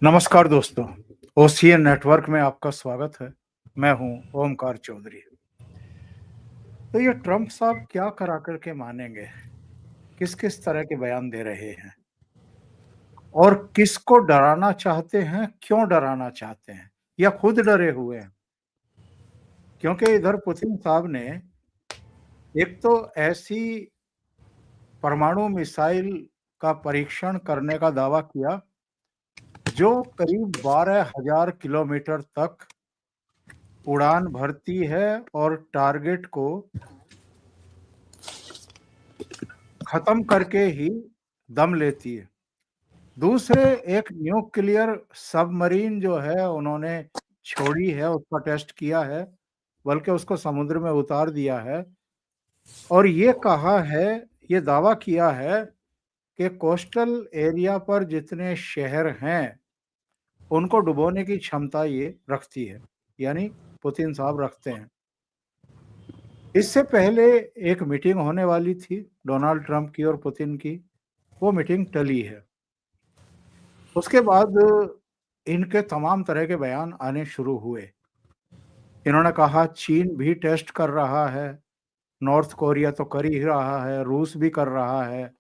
नमस्कार दोस्तों, OCN network में आपका स्वागत है। मैं हूं ओमकार चौधरी। तो ये ट्रंप साहब क्या करा कर के मानेंगे? किस-किस तरह के बयान दे रहे हैं और किसको डराना चाहते हैं, क्यों डराना चाहते हैं या खुद डरे हुए हैं? क्योंकि इधर पुतिन साहब ने एक तो ऐसी परमाणु मिसाइल का परीक्षण करने का दावा किया, जो करीब 12,000 किलोमीटर तक उड़ान भरती है और टारगेट को खत्म करके ही दम लेती है। दूसरे एक न्यूक्लियर सबमरीन जो है उन्होंने छोड़ी है, उसका टेस्ट किया है, बल्कि उसको समुद्र में उतार दिया है और ये कहा है, ये दावा किया है कि कोस्टल एरिया पर जितने शहर हैं, उनको डुबोने की क्षमता ये रखती है, यानी पुतिन साहब रखते हैं। इससे पहले एक मीटिंग होने वाली थी डोनाल्ड ट्रंप की और पुतिन की, वो मीटिंग टली है। उसके बाद इनके तमाम तरह के बयान आने शुरू हुए। इन्होंने कहा चीन भी टेस्ट कर रहा है, नॉर्थ कोरिया तो कर ही रहा है, रूस भी कर रहा है,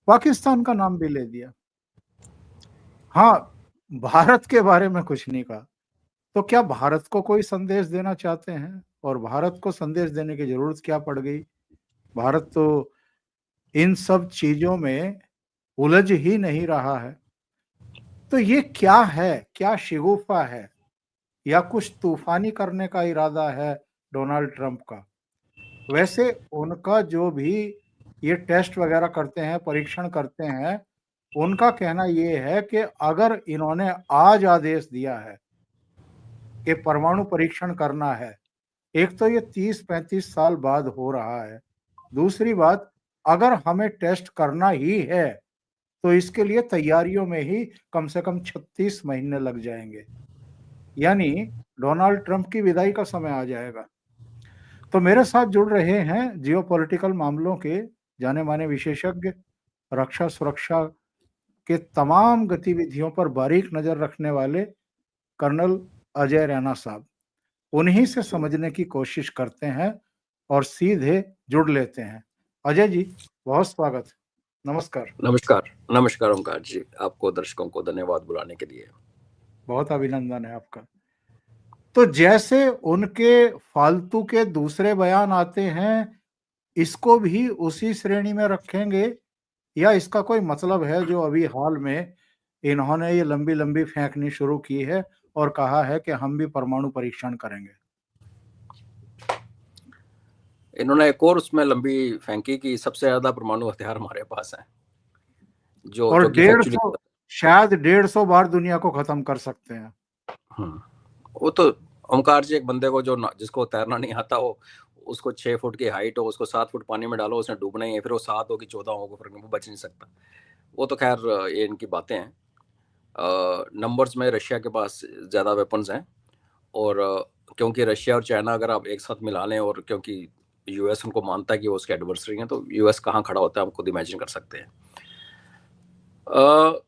पाकिस्तान का नाम भी ले दिया। हाँ, भारत के बारे में कुछ नहीं कहा। तो क्या भारत को कोई संदेश देना चाहते हैं? और भारत को संदेश देने की ज़रूरत क्या पड़ गई? भारत तो इन सब चीज़ों में उलझ ही नहीं रहा है। तो ये क्या है? क्या शिगूफ़ा है? या कुछ तूफ़ानी करने का इरादा है डोनाल्ड ट्रंप का? वैसे उनका जो भी ये टेस्ट वग़ैरह करते हैं, परीक्षण करते हैं, उनका कहना ये है कि अगर इन्होंने आज आदेश दिया है कि परमाणु परीक्षण करना है, एक तो ये 30-35 साल बाद हो रहा है। दूसरी बात, अगर हमें टेस्ट करना ही है, तो इसके लिए तैयारियों में ही कम से कम 36 महीने लग जाएँगे। यानी डोनाल्ड ट्रंप की विदाई का समय आ जाएगा। तो मेरे साथ जुड़ रहे हैं जियोपॉलिटिकल मामलों के जाने-माने विशेषज्ञ, रक्षा सुरक्षा के तमाम गतिविधियों पर बारीक नज़र रखने वाले कर्नल अजय रैना साहब। उन्हीं से समझने की कोशिश करते हैं और सीधे जुड़ लेते हैं। अजय जी, बहुत स्वागत है। नमस्कार। नमस्कार, नमस्कार ओंकार जी। आपको दर्शकों को धन्यवाद बुलाने के लिए। बहुत अभिनंदन है आपका। तो जैसे उनके फालतू के दूसरे बयान आते हैं, इसको भी उसी श्रेणी में रखेंगे या इसका कोई मतलब है जो अभी हाल में इन्होंने ये लंबी-लंबी फेंकनी शुरू की है और कहा है कि हम भी परमाणु परीक्षण करेंगे? इन्होंने एक और उसमें लंबी फेंकी कि सबसे ज़्यादा परमाणु हथियार हमारे पास हैं, जो और जो कि फैक्चुअली 150 शायद 150 बार दुनिया को खत्म कर सकते हैं। वो तो ओंकार जी एक बंदे को जिसको तैरना नहीं आता हो, उसको 6 फुट की हाइट हो, उसको 7 फुट पानी में डालो, उसने डूबना ही है, फिर वो 7 हो कि 14 हो, वो बच नहीं सकता। वो तो खैर ये इनकी बातें हैं। नंबर्स में रशिया के पास ज़्यादा वेपन्स हैं और क्योंकि रशिया और चाइना अगर आप एक साथ मिला लें और क्योंकि यूएस उनको मानता है कि वो उसके एडवर्सरी हैं, तो यूएस कहाँ खड़ा होता है हम खुद इमेजिन कर सकते हैं।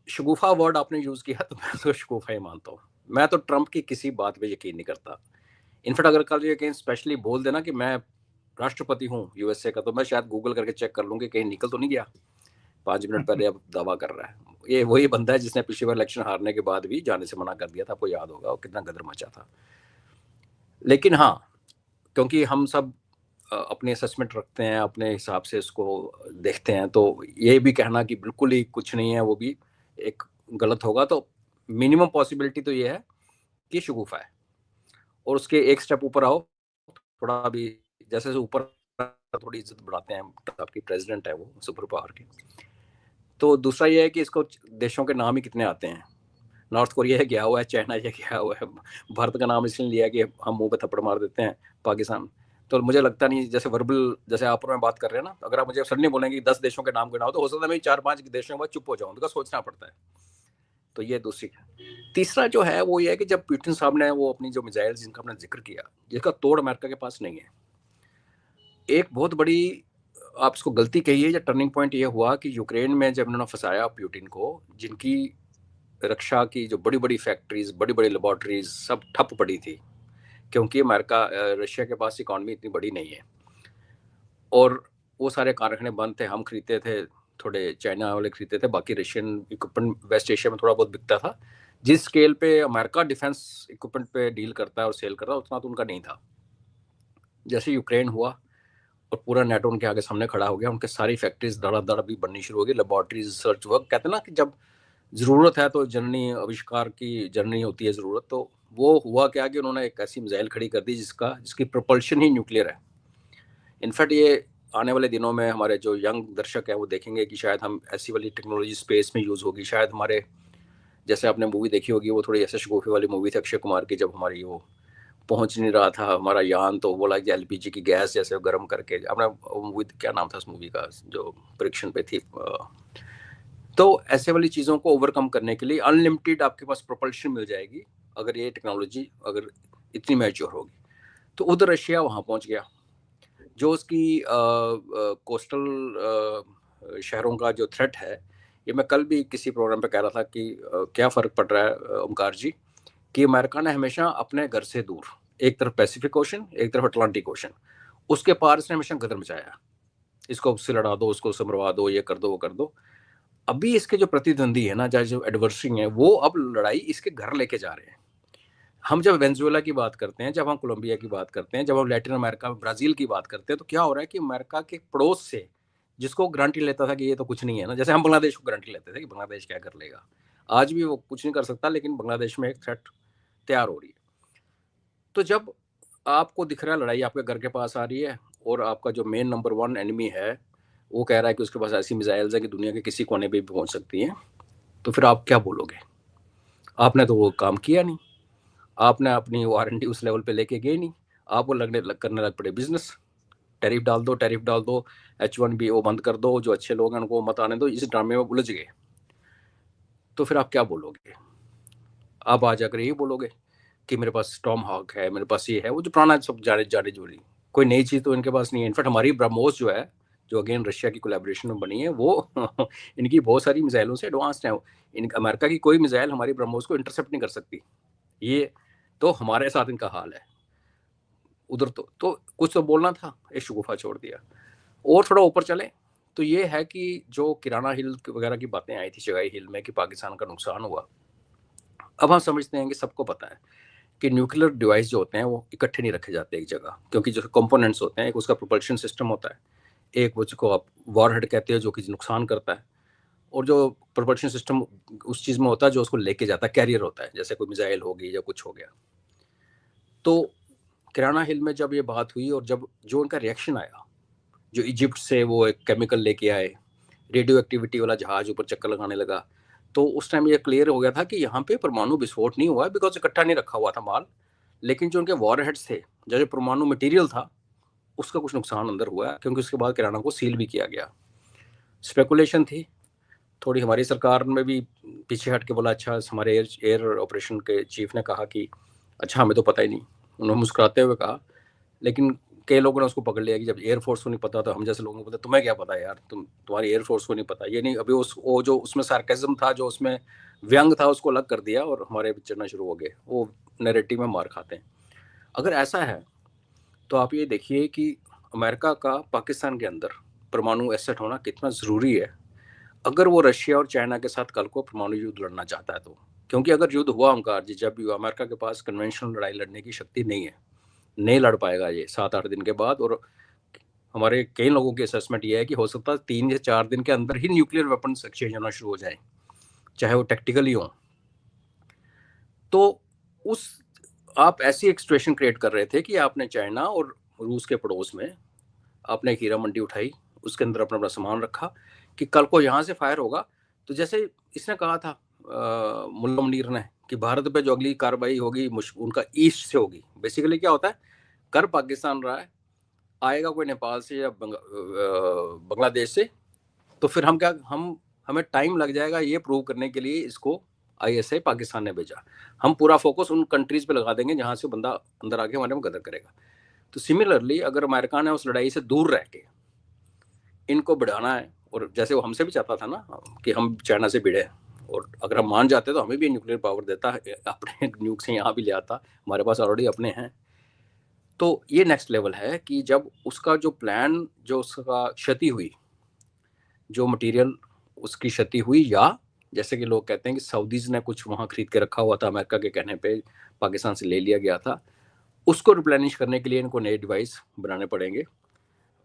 शगुफा वर्ड आपने यूज़ किया तो मैं तो शगुफा ही मानता हूँ। मैं तो ट्रंप की किसी बात पे यकीन नहीं करता। इनफैक्ट अगर कल ये कहीं स्पेशली बोल देना कि मैं राष्ट्रपति हूँ यूएसए का, तो मैं शायद गूगल करके चेक कर लूँ कि कहीं निकल तो नहीं गया। 5 मिनट पहले अब दावा कर रहा है। ये वही बंदा है जिसने पिछली बार इलेक्शन हारने के बाद भी जाने से मना कर दिया था, आपको याद होगा वो कितना गदर मचा था। लेकिन हाँ, क्योंकि हम सब अपनी असेसमेंट रखते हैं, अपने हिसाब से इसको देखते हैं, तो ये भी कहना कि बिल्कुल ही कुछ नहीं है, वो भी एक गलत होगा। तो मिनिमम पॉसिबिलिटी तो ये है कि शगुफा है और उसके एक स्टेप ऊपर आओ, थोड़ा भी जैसे ऊपर थोड़ी इज्जत बढ़ाते हैं, आपकी प्रेसिडेंट है वो सुपर पावर की। तो दूसरा ये है कि इसको देशों के नाम ही कितने आते हैं। नॉर्थ कोरिया गया हुआ है, चाइना ये गया हुआ है, भारत का नाम इसलिए लिया कि हम मुंह पे थप्पड़ मार देते हैं पाकिस्तान। तो मुझे लगता नहीं, जैसे वर्बल जैसे आप और मैं बात कर रहे हैं ना, अगर आप मुझे सडनली बोलेंगे 10 देशों के नाम गिनाओ, तो हो सकता है मैं 4-5 देशों के बाद चुप हो जाऊं, बिकॉज सोचना पड़ता है। तो ये दूसरी है। तीसरा जो है वो ये है कि जब पुतिन साहब ने वो अपनी जो मिसाइल जिनका आपने जिक्र किया, जिसका तोड़ अमेरिका के पास नहीं है, एक बहुत बड़ी आप इसको गलती कही है या टर्निंग पॉइंट ये हुआ कि यूक्रेन में जब उन्होंने फंसाया पुतिन को, जिनकी रक्षा की जो बड़ी-बड़ी फैक्ट्रीज़, बड़ी-बड़ी लैबोरेटरीज़ सब ठप पड़ी थी, क्योंकि रशिया के पास इकॉनमी इतनी बड़ी नहीं है। और वो सारे कारखाने बंद थे, हम खरीदते थे, थोड़े चाइना वाले खरीदते थे, बाकी रशियन इक्विपमेंट वेस्ट एशिया में थोड़ा बहुत बिकता था। जिस स्केल पे अमेरिका डिफेंस इक्विपमेंट पे डील करता है और सेल करता है, उतना तो उनका नहीं था। जैसे यूक्रेन हुआ और पूरा नेटो उनके आगे सामने खड़ा हो गया, उनके सारी फैक्ट्रीज धड़ाधड़ भी बननी शुरू हो गई, लेबोरेटरीज, रिसर्च वर्क। कहते हैं ना कि जब ज़रूरत है तो जननी आविष्कार की जननी होती है ज़रूरत। तो वो हुआ क्या कि उन्होंने एक ऐसी मिसाइल खड़ी कर दी जिसकी प्रोपल्शन ही न्यूक्लियर है। इनफैक्ट ये आने वाले दिनों में हमारे जो यंग दर्शक हैं वो देखेंगे कि शायद हम ऐसी वाली टेक्नोलॉजी स्पेस में यूज़ होगी। शायद हमारे, जैसे आपने मूवी देखी होगी, वो थोड़ी एस एस गोफी वाली मूवी थी अक्षय कुमार की, जब हमारी वो पहुंच नहीं रहा था हमारा यान, तो वो लाइक एलपीजी की गैस जैसे गर्म करके, अपना मूवी क्या नाम था उस मूवी का जो परीक्षण पे थी। तो ऐसे वाली चीज़ों को ओवरकम करने के लिए अनलिमिटेड आपके पास प्रोपल्शन मिल जाएगी अगर ये टेक्नोलॉजी अगर इतनी मैच्योर होगी। तो उधर रशिया वहाँ पहुँच गया। जो उसकी कोस्टल शहरों का जो थ्रेट है, ये मैं कल भी किसी प्रोग्राम पे कह रहा था कि क्या फ़र्क पड़ रहा है ओमकार जी, कि अमेरिका ने हमेशा अपने घर से दूर, एक तरफ पैसिफिक ओशन, एक तरफ अटलांटिक ओशन, उसके पार इसने हमेशा गदर मचाया। इसको उससे लड़ा दो, उसको समरवा दो, ये कर दो, वो कर दो। अभी इसके जो प्रतिद्वंदी है ना, चाहे जो एडवर्सरी है, वो अब लड़ाई इसके घर लेके जा रहे हैं। हम जब वेनेजुएला की बात करते हैं, जब हम कोलंबिया की बात करते हैं, जब हम लैटिन अमेरिका में ब्राज़ील की बात करते हैं, तो क्या हो रहा है कि अमेरिका के पड़ोस से जिसको गारंटी लेता था कि ये तो कुछ नहीं है ना, जैसे हम बांग्लादेश को गारंटी लेते थे कि बांग्लादेश क्या कर लेगा। आज भी वो कुछ नहीं कर सकता, लेकिन बांग्लादेश में एक थ्रेट तैयार हो रही है। तो जब आपको दिख रहा है लड़ाई आपके घर के पास आ रही है और आपका जो मेन नंबर 1 एनिमी है, वो कह रहा है कि उसके पास ऐसी मिसाइल्स हैं कि दुनिया के किसी कोने पे भी पहुँच सकती हैं, तो फिर आप क्या बोलोगे? आपने तो वो काम किया नहीं। आपने अपनी वारंटी उस लेवल पे लेके गए नहीं। आप वो करने लग पड़े बिजनेस। टैरिफ डाल दो, टैरिफ डाल दो, H1B वो बंद कर दो, जो अच्छे लोग हैं उनको मत आने दो। इस ड्रामे में उलझ गए। तो फिर आप क्या बोलोगे? आप आ जाकर यही बोलोगे कि मेरे पास टॉम हॉक है, मेरे पास ये है, वो जो पुराना सब जाने जाने जोड़ी, कोई नई चीज़ तो इनके पास नहीं है। इनफैक्ट हमारी ब्रह्मोस जो है, जो अगेन रशिया की कोलैबोरेशन में बनी है, वो इनकी बहुत सारी मिसाइलों से एडवांस्ड है। इन अमेरिका की कोई मिसाइल हमारी ब्रह्मोस को इंटरसेप्ट नहीं कर सकती। ये तो हमारे साथ इनका हाल है। उधर तो कुछ तो बोलना था, एक शगुफा छोड़ दिया। और थोड़ा ऊपर चले तो ये है कि जो किराना हिल वगैरह की बातें आई थी शगाई हिल में कि पाकिस्तान का नुकसान हुआ, अब हम समझते हैं कि सबको पता है कि न्यूक्लियर डिवाइस जो होते हैं वो इकट्ठे नहीं रखे जाते एक जगह, क्योंकि जो कंपोनेंट्स होते हैं, एक उसका प्रोपल्शन सिस्टम होता है, एक उसको आप वॉरहेड कहते हैं जो कि नुकसान करता है, और जो प्रोपल्शन सिस्टम उस चीज़ में होता है जो उसको लेके जाता है, कैरियर होता है, जैसे कोई मिसाइल होगी या कुछ हो गया। तो किराना हिल में जब ये बात हुई और जब जो उनका रिएक्शन आया, जो इजिप्ट से वो एक केमिकल लेके आए, रेडियो एक्टिविटी वाला जहाज ऊपर चक्कर लगाने लगा, तो उस टाइम ये क्लियर हो गया था कि यहाँ पे परमाणु विस्फोट नहीं हुआ है, बिकॉज इकट्ठा नहीं रखा हुआ था माल, लेकिन जो उनके वॉर हेड्स थे, जो परमाणु मटेरियल था, उसका कुछ नुकसान अंदर हुआ है, क्योंकि उसके बाद किराना को सील भी किया गया। स्पेकुलेशन थी थोड़ी, हमारी सरकार में भी पीछे हट के बोला, अच्छा, हमारे एयर ऑपरेशन के चीफ ने कहा कि अच्छा हमें तो पता ही नहीं, उन्होंने मुस्कुराते हुए कहा। लेकिन कई लोगों ने उसको पकड़ लिया कि जब एयरफोर्स को नहीं पता तो हम जैसे लोगों को पता, तुम्हें क्या पता यार, तुम्हारी एयरफोर्स को नहीं पता। ये नहीं, अभी वो जो उसमें सार्केज्म था, जो उसमें व्यंग था, उसको अलग कर दिया और हमारे चढ़ना शुरू हो गए। वो नैरेटिव में मार खाते हैं। अगर ऐसा है तो आप ये देखिए कि अमेरिका का पाकिस्तान के अंदर परमाणु एसेट होना कितना ज़रूरी है, अगर वो रशिया और चाइना के साथ कल को परमाणु युद्ध लड़ना चाहता है तो। क्योंकि अगर युद्ध हुआ ओमकार जी, जब भी हुआ, अमेरिका के पास कन्वेंशनल लड़ाई लड़ने की शक्ति नहीं है, नहीं लड़ पाएगा ये 7-8 दिन के बाद। और हमारे कई लोगों की असेसमेंट ये है कि हो सकता है 3 या 4 दिन के अंदर ही न्यूक्लियर वेपन्स एक्सचेंज होना शुरू हो जाए, चाहे वो टेक्टिकली हो। तो उस आप ऐसी एक सिचुएशन क्रिएट कर रहे थे कि आपने चाइना और रूस के पड़ोस में आपने एक हीरा मंडी उठाई, उसके अंदर अपना अपना सामान रखा कि कल को यहाँ से फायर होगा। तो जैसे इसने कहा था मुल्ला मुनीर ने कि भारत पे जो अगली कार्रवाई होगी उनका ईस्ट से होगी। बेसिकली क्या होता है, कर पाकिस्तान रहा है, आएगा कोई नेपाल से या बांग्लादेश से, तो फिर हमें टाइम लग जाएगा ये प्रूव करने के लिए इसको ISI पाकिस्तान ने भेजा। हम पूरा फोकस उन कंट्रीज पे लगा देंगे जहां से बंदा अंदर आके हमारे में गदर करेगा। तो सिमिलरली अगर अमेरिका ने उस लड़ाई से दूर रह के इनको बढ़ाना है, और जैसे वो हमसे भी चाहता था ना कि हम चाइना से भिड़े, और अगर हम मान जाते तो हमें भी न्यूक्लियर पावर देता, अपने न्यूक से यहाँ भी ले आता, हमारे पास ऑलरेडी अपने हैं। तो ये नेक्स्ट लेवल है कि जब उसका जो प्लान, जो उसका क्षति हुई, जो मटेरियल उसकी क्षति हुई, या जैसे कि लोग कहते हैं कि सऊदीज ने कुछ वहाँ खरीद के रखा हुआ था, अमेरिका के कहने पे पाकिस्तान से ले लिया गया था, उसको रिप्लेनिश करने के लिए इनको नए डिवाइस बनाने पड़ेंगे।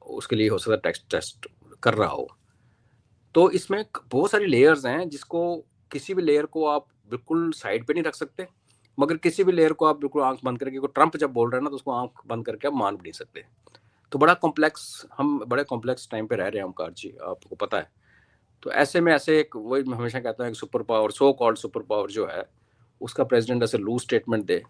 उसके लिए हो सकता है टेस्ट कर रहा हो। तो इसमें बहुत सारी लेयर्स हैं, जिसको किसी भी लेयर को आप बिल्कुल साइड पे नहीं रख सकते, मगर किसी भी लेयर को आप बिल्कुल आंख बंद करके, ट्रंप जब बोल रहे हैं ना, तो उसको आंख बंद करके आप मान भी नहीं सकते। तो बड़ा कॉम्प्लेक्स, हम बड़े कॉम्प्लेक्स टाइम पे रह रहे हैं ओमकार जी, आपको पता है। तो ऐसे में ऐसे एक, वही मैं हमेशा कहता हूँ, एक super power, so called super power जो है, उसका प्रेसिडेंट ऐसे लूज स्टेटमेंट दे,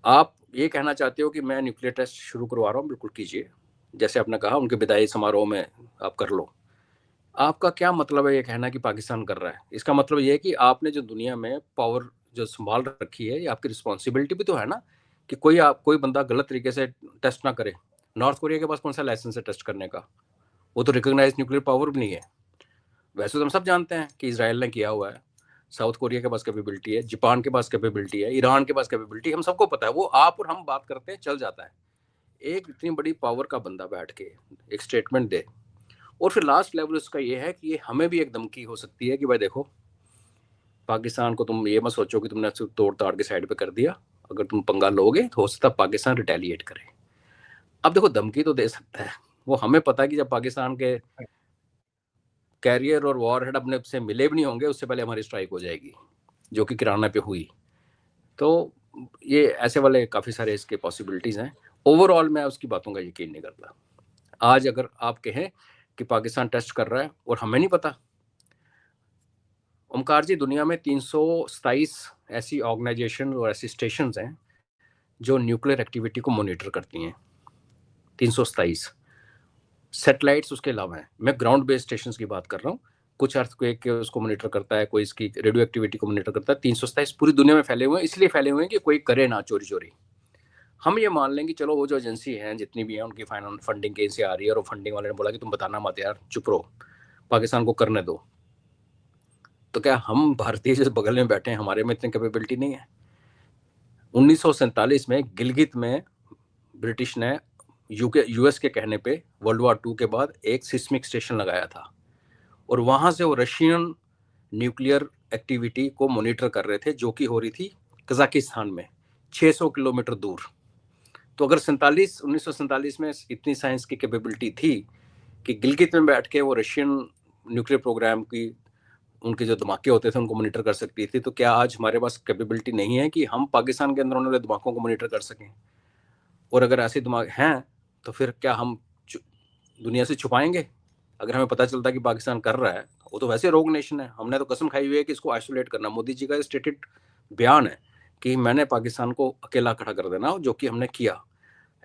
आप ये कहना चाहते हो कि मैं न्यूक्लियर टेस्ट शुरू करवा रहा हूँ, बिल्कुल कीजिए, जैसे आपने कहा उनके विदाई समारोह में आप कर लो। आपका क्या मतलब है ये कहना कि पाकिस्तान कर रहा है? इसका मतलब ये है कि आपने जो दुनिया में पावर जो संभाल रखी है, ये आपकी रिस्पॉन्सिबिलिटी भी तो है ना, कि कोई बंदा गलत तरीके से टेस्ट ना करे। नॉर्थ कोरिया के पास कौन सा लाइसेंस है टेस्ट करने का? वो तो रिकॉग्नाइज न्यूक्लियर पावर भी नहीं है। वैसे तो हम सब जानते हैं कि इसराइल ने किया हुआ है, साउथ कोरिया के पास कैपेबिलिटी है, जापान के पास कैपेबिलिटी है, ईरान के पास कैपेबिलिटी, हम सबको पता है। वो आप और हम बात करते हैं, चल जाता है। एक इतनी बड़ी पावर का बंदा बैठ के एक स्टेटमेंट दे, और फिर लास्ट लेवल उसका ये है कि ये हमें भी एक धमकी हो सकती है कि भाई देखो, पाकिस्तान को तुम ये मत सोचो कि तुमने तोड़ ताड़ के साइड पे कर दिया, अगर तुम पंगा लोगे तो हो सकता है पाकिस्तान रिटेलिएट करे। अब देखो, धमकी तो दे सकता है, वो हमें पता है कि जब पाकिस्तान के कैरियर और वॉर हेड अपने से मिले भी नहीं होंगे, उससे पहले हमारी स्ट्राइक हो जाएगी, जो कि किराना पे हुई। तो ये ऐसे वाले काफ़ी सारे इसके पॉसिबिलिटीज़ हैं। ओवरऑल मैं उसकी बातों का यकीन नहीं करता। आज अगर आप कहें कि पाकिस्तान टेस्ट कर रहा है और हमें नहीं पता, ओमकार जी, दुनिया में 327 ऐसी ऑर्गेनाइजेशन और ऐसी स्टेशन हैं जो न्यूक्लियर एक्टिविटी को मॉनिटर करती हैं। 327 सैटेलाइट्स उसके अलावा हैं। मैं ग्राउंड बेस्ड स्टेशन की बात कर रहा हूँ। कुछ अर्थक्वेक के उसको मॉनिटर करता है, कोई इसकी रेडियो एक्टिविटी को मॉनिटर करता है। 327 पूरी दुनिया में फैले हुए हैं, इसलिए फैले हुए हैं कि कोई करे ना चोरी चोरी। हम ये मान लें कि चलो वो जो एजेंसी हैं जितनी भी हैं, उनकी फंडिंग कहीं से आ रही है, और फंडिंग वाले ने बोला कि तुम बताना मत यार, चुप रहो, पाकिस्तान को करने दो। तो क्या हम भारतीय जिस बगल में बैठे हैं, हमारे में इतनी कैपेबिलिटी नहीं है? 1947 में गिलगित में ब्रिटिश ने यूएस के कहने पे वर्ल्ड वॉर 2 के बाद एक सिस्मिक स्टेशन लगाया था, और वहां से वो रशियन न्यूक्लियर एक्टिविटी को मॉनिटर कर रहे थे, जो कि हो रही थी कजाकिस्तान में 600 किलोमीटर दूर। तो अगर 1947 में इतनी साइंस की कैपेबिलिटी थी कि गिलगित में बैठ के वो रशियन न्यूक्लियर प्रोग्राम की, उनके जो धमाके होते थे उनको मॉनिटर कर सकती थी, तो क्या आज हमारे पास कैपेबिलिटी नहीं है कि हम पाकिस्तान के अंदर होने वाले धमाकों को मॉनिटर कर सकें? और अगर ऐसे दिमाग हैं तो फिर क्या हम दुनिया से छुपाएंगे? अगर हमें पता चलता कि पाकिस्तान कर रहा है, वो तो वैसे रोग नेशन है, हमने तो कसम खाई हुई है कि इसको आइसोलेट करना। मोदी जी का स्टेटेड बयान है कि मैंने पाकिस्तान को अकेला खड़ा कर देना, जो कि हमने किया।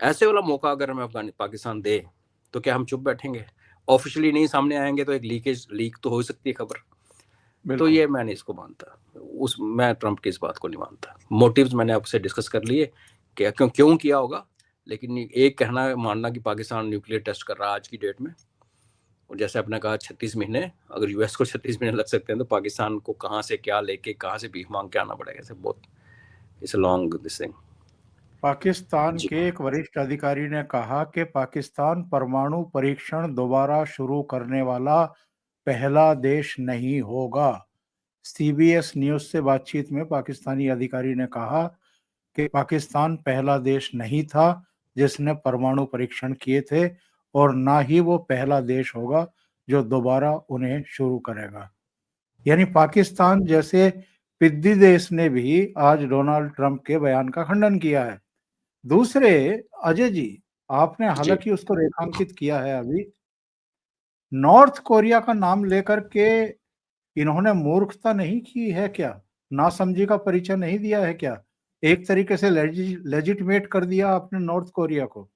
ऐसे वाला मौका अगर हमें पाकिस्तान दे, तो क्या हम चुप बैठेंगे? ऑफिशियली नहीं सामने आएंगे तो एक लीक तो हो सकती है खबर। तो ये मैं नहीं इसको मानता, मैं ट्रंप की इस बात को नहीं मानता। मोटिव्स मैंने आपसे डिस्कस कर लिए कि क्यों किया होगा, लेकिन एक कहना मानना कि पाकिस्तान न्यूक्लियर टेस्ट कर रहा है आज की डेट में, और जैसे आपने कहा 36 महीने, अगर यूएस को 36 महीने लग सकते हैं, तो पाकिस्तान को कहाँ से क्या लेके, कहाँ से भीख मांग के आना पड़ेगा? ऐसे बहुत it's a long this thing. Pakistan के एक वरिष्ठ अधिकारी ने कहा कि पाकिस्तान परमाणु परीक्षण दोबारा शुरू करने वाला पहला देश नहीं होगा। सीबीएस न्यूज से बातचीत में पाकिस्तानी अधिकारी ने कहा कि पाकिस्तान पहला देश नहीं था जिसने परमाणु परीक्षण किए थे, और ना ही वो पहला देश होगा जो दोबारा उन्हें शुरू करेगा। यानी पाकिस्तान जैसे पिद्दी देश ने भी आज डोनाल्ड ट्रंप के बयान का खंडन किया है। दूसरे, अजय जी, आपने हालांकि उसको रेखांकित किया है अभी, नॉर्थ कोरिया का नाम लेकर के इन्होंने मूर्खता नहीं की है क्या? नासमझी का परिचय नहीं दिया है क्या? एक तरीके से लेजिटिमेट कर दिया आपने नॉर्थ कोरिया को।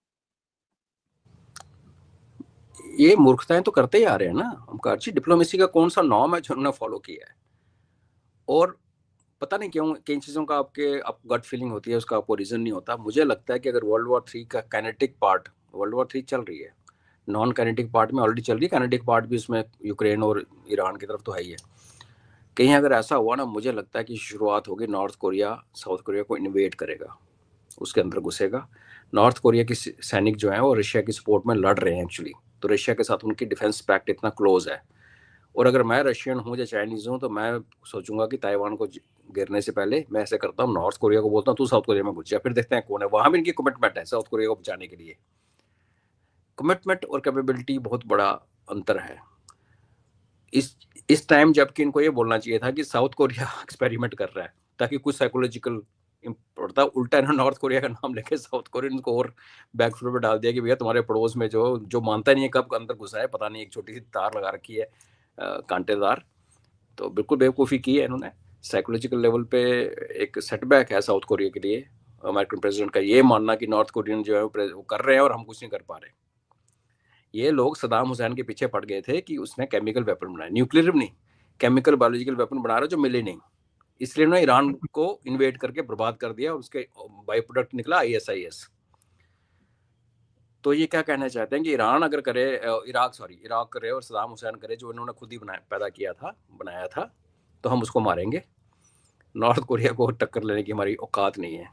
ये मूर्खताएं तो करते ही आ रहे हैं ना ओमकार जी। डिप्लोमेसी का कौन सा नॉर्म है जो उन्होंने फॉलो किया है? और पता नहीं क्यों किन चीज़ों का आप गट फीलिंग होती है, उसका आपको रीज़न नहीं होता। मुझे लगता है कि अगर वर्ल्ड वॉर 3 का काइनेटिक पार्ट, वर्ल्ड वॉर 3 चल रही है, नॉन काइनेटिक पार्ट में ऑलरेडी चल रही है, काइनेटिक पार्ट भी उसमें यूक्रेन और ईरान की तरफ तो है ही है। कहीं अगर ऐसा हुआ ना, मुझे लगता है कि शुरुआत होगी, नॉर्थ कोरिया साउथ कोरिया को इन्वेड करेगा, उसके अंदर घुसेगा। नॉर्थ कोरिया की सैनिक जो है वो रशिया की सपोर्ट में लड़ रहे हैं एक्चुअली, तो रशिया के साथ उनकी डिफेंस पैक्ट इतना क्लोज है। और अगर मैं रशियन हूँ या चाइनीज हूँ तो मैं सोचूंगा कि ताइवान को गिरने से पहले मैं ऐसे करता हूँ, नॉर्थ कोरिया को बोलता हूँ तू साउथ कोरिया में घुस जा, फिर देखते हैं कौन है। वहां भी इनकी कमिटमेंट है साउथ कोरिया को बचाने के लिए। कमिटमेंट और कैपेबिलिटी बहुत बड़ा अंतर है। इस टाइम जबकि इनको ये बोलना चाहिए था कि साउथ कोरिया एक्सपेरिमेंट कर रहा है, ताकि कुछ साइकोलॉजिकल पड़ता। उल्टा है ना, नॉर्थ कोरिया का नाम लेके साउथ कोरियन को और बैकफुट पे डाल दिया कि भैया तुम्हारे पड़ोस में जो जो मानता नहीं है कब अंदर घुसा है पता नहीं, एक छोटी सी तार लगा रखी है कांटेदार। तो बिल्कुल बेवकूफ़ी की है इन्होंने। साइकोलॉजिकल लेवल पे एक सेटबैक है साउथ कोरिया के लिए अमेरिकन प्रेसिडेंट का ये मानना कि नॉर्थ कोरियन जो है वो कर रहे हैं और हम कुछ नहीं कर पा रहे। ये लोग सदाम हुसैन के पीछे पड़ गए थे कि उसने केमिकल वेपन बनाया, न्यूक्लियर नहीं, केमिकल बायोलॉजिकल वेपन बना रहा जो मिले नहीं, इसलिए उन्होंने ईरान को इन्वेड करके बर्बाद कर दिया और उसके बाई प्रोडक्ट निकला ISIS। तो ये क्या कहना चाहते हैं कि ईरान अगर करे, इराक करे और सदाम हुसैन करे जो इन्होंने खुद ही पैदा किया था, बनाया था, तो हम उसको मारेंगे। नॉर्थ कोरिया को टक्कर लेने की हमारी औकात नहीं है।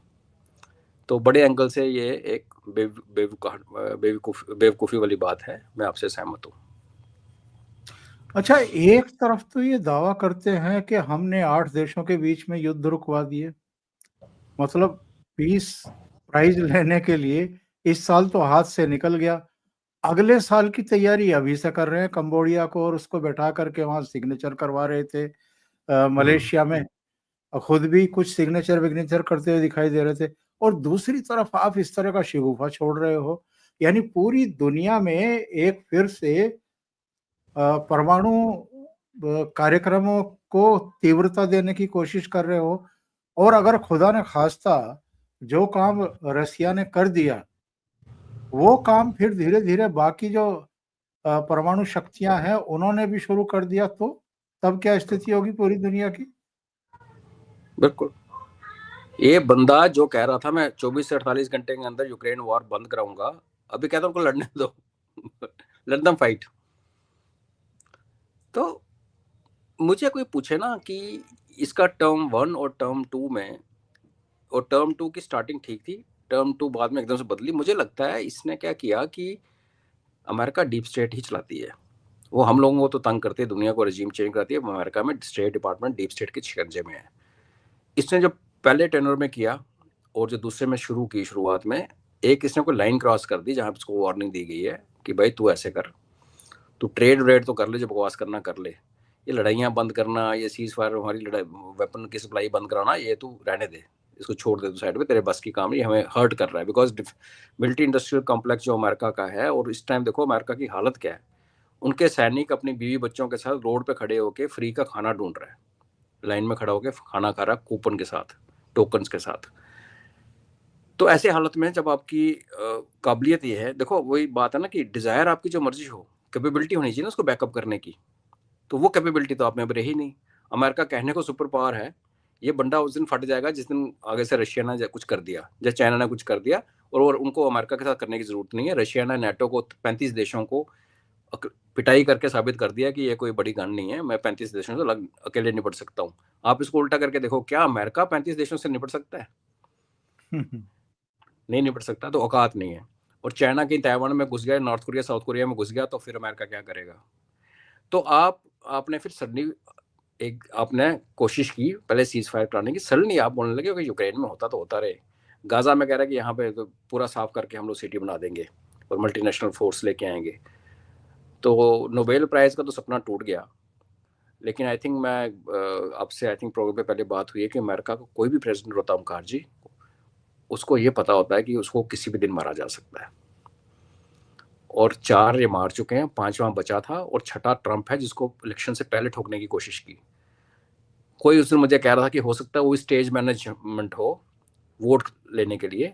तो बड़े एंगल से ये एक बेवकूफ़ी वाली बात है, मैं आपसे सहमत हूँ। अच्छा, एक तरफ तो ये दावा करते हैं कि हमने 8 देशों के बीच में युद्ध रुकवा दिए, मतलब पीस प्राइज लेने के लिए इस साल तो हाथ से निकल गया, अगले साल की तैयारी अभी से कर रहे हैं कंबोडिया को, और उसको बैठा करके वहाँ सिग्नेचर करवा रहे थे मलेशिया में, खुद भी कुछ सिग्नेचर विग्नेचर करते हुए दिखाई दे रहे थे। और दूसरी तरफ आप इस तरह का शिगुफा छोड़ रहे हो, यानी पूरी दुनिया में एक फिर से परमाणु कार्यक्रमों को तीव्रता देने की कोशिश कर रहे हो। और अगर खुदा ने खास्ता जो काम रसिया ने कर दिया, वो काम फिर धीरे-धीरे बाकी जो परमाणु शक्तियां हैं उन्होंने भी शुरू कर दिया, तो तब क्या स्थिति होगी पूरी दुनिया की? बिल्कुल, ये बंदा जो कह रहा था मैं 24 से 48 घंटे के अंदर यूक्रेन वॉर बंद कराऊंगा, अभी कहता हूँ उनको लड़ने दो लेट देम फाइट। तो मुझे कोई पूछे ना कि इसका टर्म 1 और टर्म 2 में, और टर्म 2 की स्टार्टिंग ठीक थी, टर्म 2 बाद में एकदम से बदली। मुझे लगता है इसने क्या किया कि अमेरिका डीप स्टेट ही चलाती है, वो हम लोगों को तो तंग करती है, दुनिया को रजीम चेंज कराती है, अमेरिका में स्टेट डिपार्टमेंट डीप स्टेट के शिकंजे में है। इसने जो पहले टेनर में किया और जो दूसरे में शुरू की, शुरुआत में एक इसने कोई लाइन क्रॉस कर दी जहाँ इसको वार्निंग दी गई है कि भाई तू ऐसे कर, तू ट्रेड व्रेड तो कर ले, जो बकवास करना कर ले, ये लड़ाइयाँ बंद करना, ये सीज फायर, हमारी लड़ाई वेपन की सप्लाई बंद कराना, ये तू रहने दे, इसको छोड़ दे, तू साइड पे, तेरे बस की काम नहीं, हमें हर्ट कर रहा है। बिकॉज मिलिट्री इंडस्ट्रियल कॉम्प्लेक्स जो अमेरिका का है, और इस टाइम देखो अमेरिका की हालत क्या है, उनके सैनिक अपनी बीवी बच्चों के साथ रोड पे खड़े होके फ्री का खाना ढूंढ रहे हैं, लाइन में खड़ा होकर खाना खा रहा है कूपन के साथ, टोकन्स के साथ। तो ऐसे हालत में जब आपकी काबिलियत ये है, देखो वही बात है ना कि डिजायर आपकी जो मर्जी हो, कैपेबिलिटी होनी चाहिए ना उसको बैकअप करने की, तो वो कैपेबिलिटी तो आप में रही नहीं। अमेरिका कहने को सुपर पावर है, ये बंदा उस दिन फट जाएगा जिस दिन आगे से रशिया ने कुछ कर दिया या चाइना ने कुछ कर दिया, और उनको अमेरिका के साथ करने की जरूरत नहीं है। रशिया ने नेटो को 35 देशों को पिटाई करके साबित कर दिया कि ये कोई बड़ी गन नहीं है, मैं 35 देशों से अकेले निपट सकता हूँ। आप इसको उल्टा करके देखो, क्या अमेरिका 35 देशों से निपट सकता है? नहीं निपट सकता, तो औकात नहीं है। और चाइना की ताइवान में घुस गया, नॉर्थ कोरिया साउथ कोरिया में घुस गया, तो फिर अमेरिका क्या करेगा? तो आपने फिर सडनली एक आपने कोशिश की पहले सीज फायर कराने की, सडनली आप बोलने लगे कि यूक्रेन में होता तो होता रहे, गाजा में कह रहा है कि यहाँ पे तो पूरा साफ करके हम लोग सिटी बना देंगे और मल्टीनेशनल फोर्स लेके आएंगे। तो नोबेल प्राइज का तो सपना टूट गया। लेकिन आई थिंक मैं आपसे आई थिंक प्रोग्राम पे पहले बात हुई है कि अमेरिका का कोई भी प्रेसिडेंट होता है मुखर्जी, उसको ये पता होता है कि उसको किसी भी दिन मारा जा सकता है, और 4 ये मार चुके हैं, 5वां बचा था, और 6ठा ट्रंप है जिसको इलेक्शन से पहले ठोकने की कोशिश की। कोई उस दिन मुझे कह रहा था कि हो सकता है वो स्टेज मैनेजमेंट हो वोट लेने के लिए,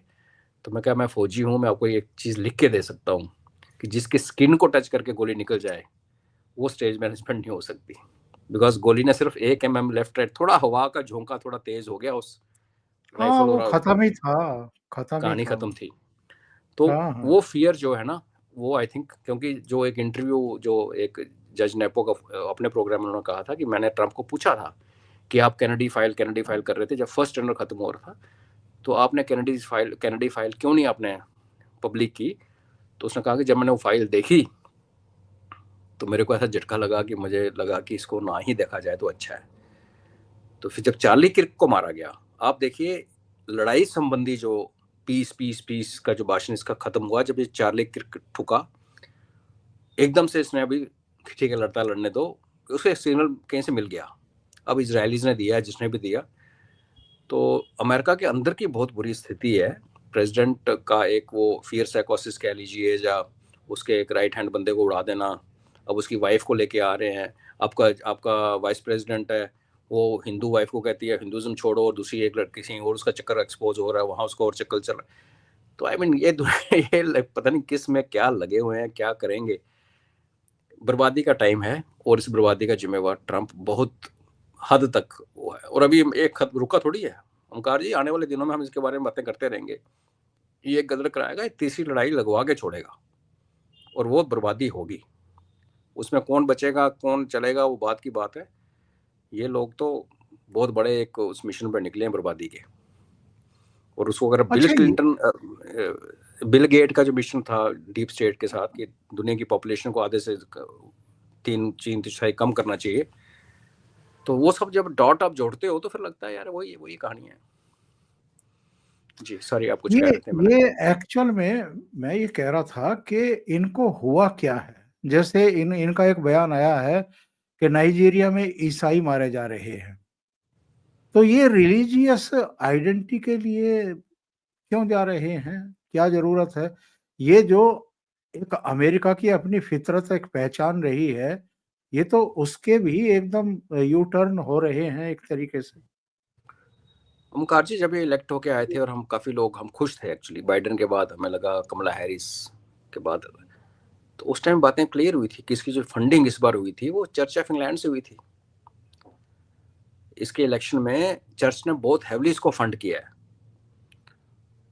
तो मैं क्या, मैं फौजी हूँ, मैं आपको एक चीज़ लिख के दे सकता हूँ कि जिसके स्किन को टच करके गोली निकल जाए वो स्टेज मैनेजमेंट नहीं हो सकती। बिकॉज गोली ने सिर्फ 1 mm लेफ्ट राइट, थोड़ा हवा का झोंका थोड़ा तेज हो गया, उस हाँ, राइफल वो और खत्म ही था, खत्म ही कहानी था खत्म वो। थी। तो हाँ, हाँ। वो फियर जो है ना, वो आई थिंक, क्योंकि जो एक इंटरव्यू जो एक जज नेपो का अपने प्रोग्राम में उन्होंने कहा था कि मैंने ट्रंप को पूछा था कि आप कैनेडी फाइल कर रहे थे जब फर्स्ट टेंडर खत्म हो रहा था, तो आपने कैनेडी फाइल क्यों नहीं आपने पब्लिक की? तो उसने कहा कि जब मैंने वो फाइल देखी तो मेरे को ऐसा झटका लगा कि मुझे लगा कि इसको ना ही देखा जाए तो अच्छा है। तो फिर जब चार्ली किर्क को मारा गया, आप देखिए लड़ाई संबंधी जो पीस का जो भाषण इसका खत्म हुआ, जब ये चार्ली किर्क ठुका, एकदम से इसने अभी ठीक है लड़ने दो, उसे सिग्नल कहीं से मिल गया। अब इजरायलीज ने दिया, जिसने भी दिया, तो अमेरिका के अंदर की बहुत बुरी स्थिति है। प्रेसिडेंट का एक वो फियर साइकोसिस कह लीजिए, या उसके एक राइट हैंड बंदे को उड़ा देना। अब उसकी वाइफ को लेके आ रहे हैं। आपका वाइस प्रेसिडेंट है, वो हिंदू वाइफ को कहती है हिंदुज्म छोड़ो, और दूसरी एक लड़की से और उसका चक्कर एक्सपोज हो रहा है, वहाँ उसको और चक्कर चल रहा है। तो आई मीन ये पता नहीं किस में क्या लगे हुए हैं, क्या करेंगे। बर्बादी का टाइम है, और इस बर्बादी का जिम्मेवार ट्रंप बहुत हद तक हुआ है। और अभी एक खत रुका थोड़ी है ओमकार जी, आने वाले दिनों में हम इसके बारे में बातें करते रहेंगे। ये गदर कराएगा, तीसरी लड़ाई लगवा के छोड़ेगा, और वो बर्बादी होगी। उसमें कौन बचेगा कौन चलेगा वो बात की बात है। ये लोग तो बहुत बड़े एक उस मिशन पर निकले हैं बर्बादी के। और उसको अगर बिल गेट का जो मिशन था डीप स्टेट के साथ कि दुनिया की पॉपुलेशन को आधे से 3 कम करना चाहिए, तो वो सब जब डॉट आप जोड़ते हो तो फिर लगता है यार वही कहानी है। जी सॉरी, आप कुछ कह रहे थे। ये एक्चुअल में मैं ये कह रहा था कि इनको हुआ क्या है। जैसे इनका एक बयान आया है कि नाइजीरिया में ईसाई मारे जा रहे हैं, तो ये रिलीजियस आइडेंटिटी के लिए क्यों जा रहे हैं, क्या जरूरत है? ये जो एक अमेरिका की अपनी फितरत एक पहचान रही है, ये तो उसके भी एकदम यू टर्न हो रहे हैं एक तरीके से। ओमकार जी, जब ये इलेक्ट होके आए थे और हम काफ़ी लोग हम खुश थे एक्चुअली, बाइडन के बाद हमें लगा कमला हैरिस के बाद, तो उस टाइम बातें क्लियर हुई थी कि इसकी जो फंडिंग इस बार हुई थी वो चर्च ऑफ इंग्लैंड से हुई थी। इसके इलेक्शन में चर्च ने बहुत हैवली इसको फंड किया है।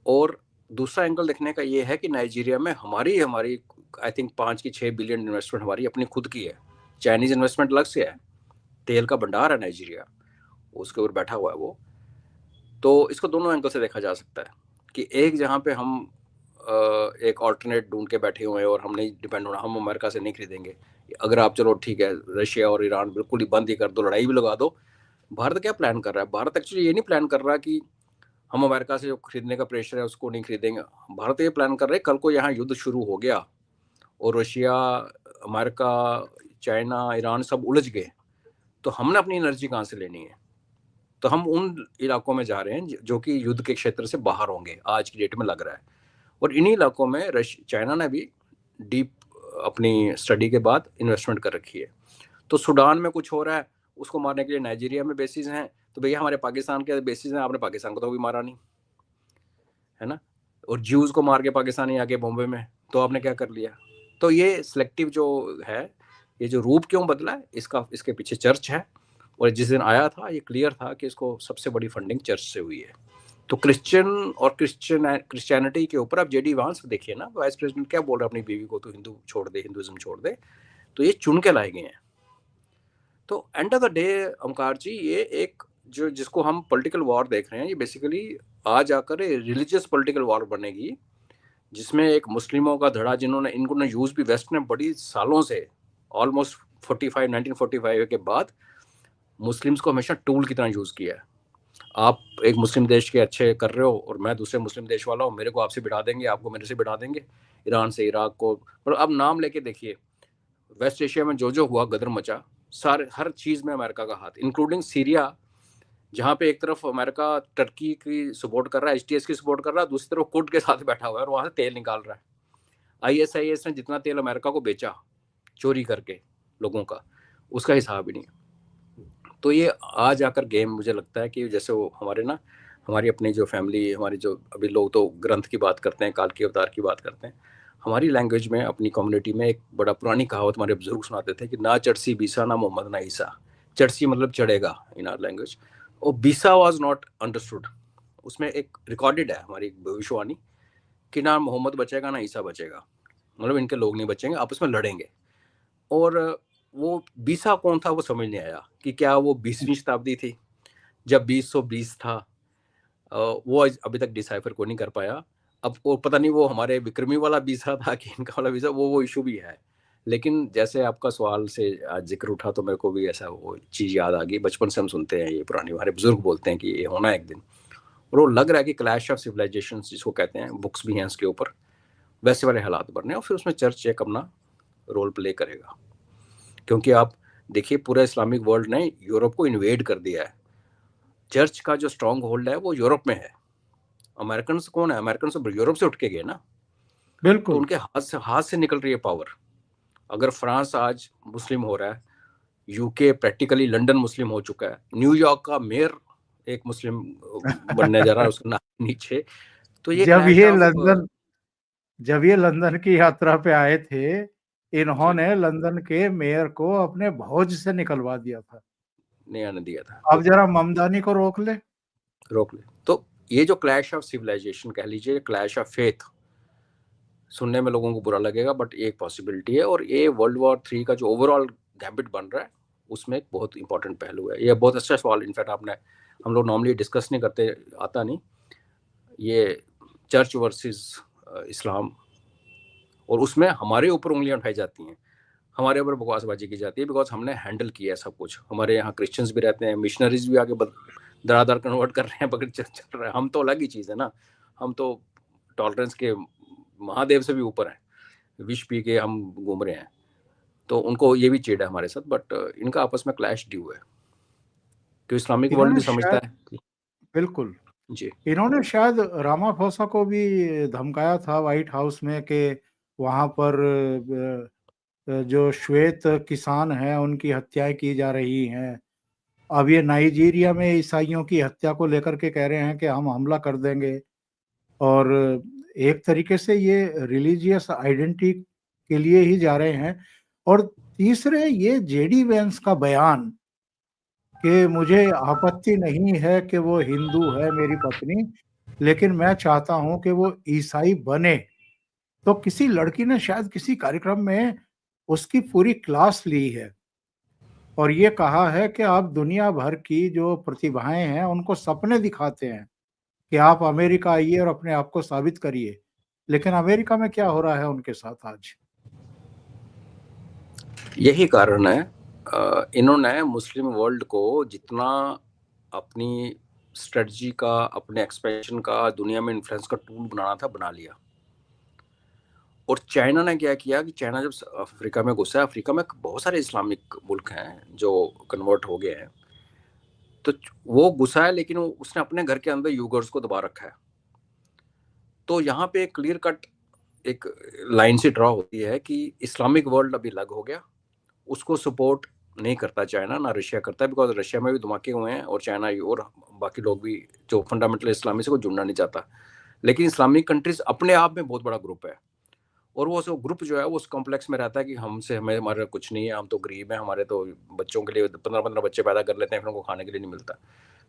और दूसरा एंगल देखने का ये है कि नाइजीरिया में हमारी आई थिंक 5 की 6 बिलियन इन्वेस्टमेंट हमारी अपनी खुद की है। चाइनीज इन्वेस्टमेंट अलग से है। तेल का भंडार है नाइजीरिया, उसके ऊपर बैठा हुआ है वो। तो इसको दोनों एंगल से देखा जा सकता है कि एक जहाँ पे हम एक ऑल्टरनेट ढूंढ के बैठे हुए हैं और हम नहीं डिपेंड होना, हम अमेरिका से नहीं खरीदेंगे। अगर आप चलो ठीक है रशिया और ईरान बिल्कुल ही बंद ही कर दो, लड़ाई भी लगा दो। भारत क्या प्लान कर रहा है? भारत एक्चुअली ये नहीं प्लान कर रहा कि हम अमेरिका से जो खरीदने का प्रेशर है उसको नहीं खरीदेंगे। भारत ये प्लान कर रहे हैं कल को यहाँ युद्ध शुरू हो गया और रशिया, अमेरिका, चाइना, ईरान सब उलझ गए, तो हमने अपनी एनर्जी कहाँ से लेनी है? तो हम उन इलाकों में जा रहे हैं जो कि युद्ध के क्षेत्र से बाहर होंगे, आज की डेट में लग रहा है। और इन्हीं इलाकों में चाइना ने भी डीप अपनी स्टडी के बाद इन्वेस्टमेंट कर रखी है। तो सूडान में कुछ हो रहा है, उसको मारने के लिए नाइजीरिया में बेसिस हैं, तो भैया हमारे पाकिस्तान के बेसिस हैं, आपने पाकिस्तान को तो भी मारा नहीं, है ना? और ज्यूज को मार के पाकिस्तानी आके बॉम्बे में, तो आपने क्या कर लिया? तो ये सिलेक्टिव जो है, ये जो रूप क्यों बदला है, इसके पीछे चर्च है। और जिस दिन आया था ये क्लियर था कि इसको सबसे बड़ी फंडिंग चर्च से हुई है। तो क्रिश्चियनिटी के ऊपर आप जेडी वांस देखिए ना, वाइस प्रेसिडेंट क्या बोल रहा है अपनी बीवी को, तो हिंदू छोड़ दे, हिंदुज्म छोड़ दे। तो ये चुन के लाए गए हैं। तो end of the day Omkar ji, ये एक जो जिसको हम पॉलिटिकल वॉर देख रहे हैं, ये बेसिकली आज आकर रिलीजियस पॉलिटिकल वॉर बनेगी, जिसमें एक मुस्लिमों का धड़ा जिन्होंने इनको यूज भी वेस्ट ने बड़ी सालों से, ऑलमोस्ट 1945 के बाद मुस्लिम्स को हमेशा टूल की तरह यूज किया है। आप एक मुस्लिम देश के अच्छे कर रहे हो और मैं दूसरे मुस्लिम देश वाला हूँ, मेरे को आपसे बिठा देंगे, आपको मेरे से बिठा देंगे, ईरान से इराक को। और अब नाम लेके देखिए, वेस्ट एशिया में जो हुआ गदर मचा, सारे हर चीज में अमेरिका का हाथ, इंक्लूडिंग सीरिया, जहाँ पे एक तरफ अमेरिका टर्की की सपोर्ट कर रहा है, एचटीएस की सपोर्ट कर रहा है, दूसरी तरफ कुर्द के साथ बैठा हुआ है और वहां से तेल निकाल रहा है। आईएसआईएस ने जितना तेल अमेरिका को बेचा चोरी करके लोगों का, उसका हिसाब ही नहीं। तो ये आज आकर गेम, मुझे लगता है कि जैसे वो हमारी अपनी जो फैमिली, हमारी जो अभी लोग तो ग्रंथ की बात करते हैं, काल की अवतार की बात करते हैं, हमारी लैंग्वेज में अपनी कम्युनिटी में एक बड़ा पुरानी कहावत हमारे बुजुर्ग सुनाते थे कि ना चढ़सी बीसा ना मोहम्मद ना ईसा। चढ़सी मतलब चढ़ेगा इन आर लैंग्वेज, और बीसा वाज नॉट अंडरस्टूड। उसमें एक रिकॉर्डेड है हमारी भविष्यवाणी कि ना मोहम्मद बचेगा ना ईसा बचेगा, मतलब इनके लोग नहीं बचेंगे, आपस में लड़ेंगे। और वो बीसा कौन था वो समझ नहीं आया कि क्या वो 20वीं शताब्दी थी जब 2020 था। वो अभी तक डिसाइफर को नहीं कर पाया। अब वो पता नहीं वो हमारे विक्रमी वाला वीसा था कि इनका वाला वीसा, वो इशू भी है। लेकिन जैसे आपका सवाल से आज जिक्र उठा तो मेरे को भी ऐसा वो चीज़ याद आ गई। बचपन से हम सुनते हैं, ये पुरानी हमारे बुजुर्ग बोलते हैं कि ये होना है एक दिन, और वो लग रहा है कि क्लैश ऑफ सिविलाइजेशन जिसको कहते हैं, बुक्स भी हैं इसके ऊपर, वैसे वाले हालात बनने, और फिर उसमें चर्च एक अपना रोल प्ले करेगा। क्योंकि आप देखिए पूरा इस्लामिक वर्ल्ड ने यूरोप को इन्वेड कर दिया है। चर्च का जो स्ट्रॉन्ग होल्ड है वो यूरोप में है। अमेरिकन कौन है? अमेरिकन तो यूरोप से उठ के गए ना, तो बिल्कुल। उनके हाथ से निकल रही है पावर। अगर फ्रांस आज मुस्लिम हो रहा है, यूके प्रैक्टिकली लंदन मुस्लिम हो चुका है, न्यूयॉर्क का मेयर एक मुस्लिम बनने जा रहा है उसका नाम नीचे, तो ये जब क्लैश ये ऑफ लंदन जब ये लंदन की यात्रा पे आए थे, जी इन्होंने लंदन के मेयर को अपने भोज से निकलवा दिया था। नहीं आने दिया था, अब जरा ममदानी को रोक ले। रोक ले। तो ये जो क्लैश ऑफ सिविलाइजेशन कह लीजिए, क्लैश ऑफ फेथ, सुनने में लोगों को बुरा लगेगा बट ये एक पॉसिबिलिटी है। और ये वर्ल्ड वॉर 3 का जो ओवरऑल गैम्बिट बन रहा है उसमें एक बहुत इंपॉर्टेंट पहलू है। ये बहुत अच्छा सवाल, इनफैक्ट आपने, हम लोग नॉर्मली डिस्कस नहीं करते, आता नहीं, ये चर्च वर्सेस इस्लाम, और उसमें हमारे ऊपर उंगलियां उठाई जाती हैं, हमारे ऊपर बकवासबाजी की जाती है, बिकॉज हमने हैंडल किया है सब कुछ। हमारे यहाँ क्रिश्चियंस भी रहते हैं, मिशनरीज भी आगे दरादर कन्वर्ट कर रहे हैं, बगैर चल रहे हैं। हम तो अलग ही चीज़ है ना, हम तो टॉलरेंस के महादेव से भी ऊपर हैं, विष पी के हम घूम रहे हैं। तो उनको ये भी चिढ़ है हमारे साथ, बट इनका आपस में क्लैश ड्यू है, तो इस्लामिक वर्ल्ड इन्होंने भी समझता शायद है कि बिल्कुल, जी इन्होंने शायद रामाफोसा को भी धमकाया था व्हाइट हाउस में कि वहाँ पर जो श्वेत किसान हैं उनकी हत्याएं की जा रही हैं। अब ये नाइजीरिया में ईसाइयों की हत्या को लेकर के कह रहे हैं कि हम हमला कर देंगे, और एक तरीके से ये रिलीजियस आइडेंटिटी के लिए ही जा रहे हैं। और तीसरे, ये जेडी वेंस का बयान कि मुझे आपत्ति नहीं है कि वो हिंदू है मेरी पत्नी, लेकिन मैं चाहता हूं कि वो ईसाई बने। तो किसी लड़की ने शायद किसी कार्यक्रम में उसकी पूरी क्लास ली है और ये कहा है कि आप दुनिया भर की जो प्रतिभाएं हैं उनको सपने दिखाते हैं कि आप अमेरिका आइए और अपने आप को साबित करिए। लेकिन अमेरिका में क्या हो रहा है उनके साथ आज? यही कारण है। इन्होंने मुस्लिम वर्ल्ड को जितना अपनी स्ट्रेटजी का, अपने एक्सपेंशन का, दुनिया में इन्फ्लुएंस का टूल बनाना था, बना लिया। और चाइना ने क्या किया कि चाइना जब अफ्रीका में घुसा, अफ्रीका में बहुत सारे इस्लामिक मुल्क हैं जो कन्वर्ट हो गए हैं, तो वो घुसा है, लेकिन उसने अपने घर के अंदर यूगर्स को दबा रखा है। तो यहाँ पे क्लियर कट एक लाइन से ड्रॉ होती है कि इस्लामिक वर्ल्ड अभी अलग हो गया, उसको सपोर्ट नहीं करता चाइना, ना रशिया करता है, बिकॉज रशिया में भी धमाके हुए हैं और चाइना और बाकी लोग भी जो फंडामेंटल इस्लामी से को जुड़ना नहीं चाहता। लेकिन इस्लामिक कंट्रीज अपने आप में बहुत बड़ा ग्रुप है, और वो जो ग्रुप जो है वो उस कॉम्प्लेक्स में रहता है कि हमें हमारा कुछ नहीं है, हम तो गरीब हैं, हमारे तो बच्चों के लिए 15-15 बच्चे पैदा कर लेते हैं, फिर उनको खाने के लिए नहीं मिलता,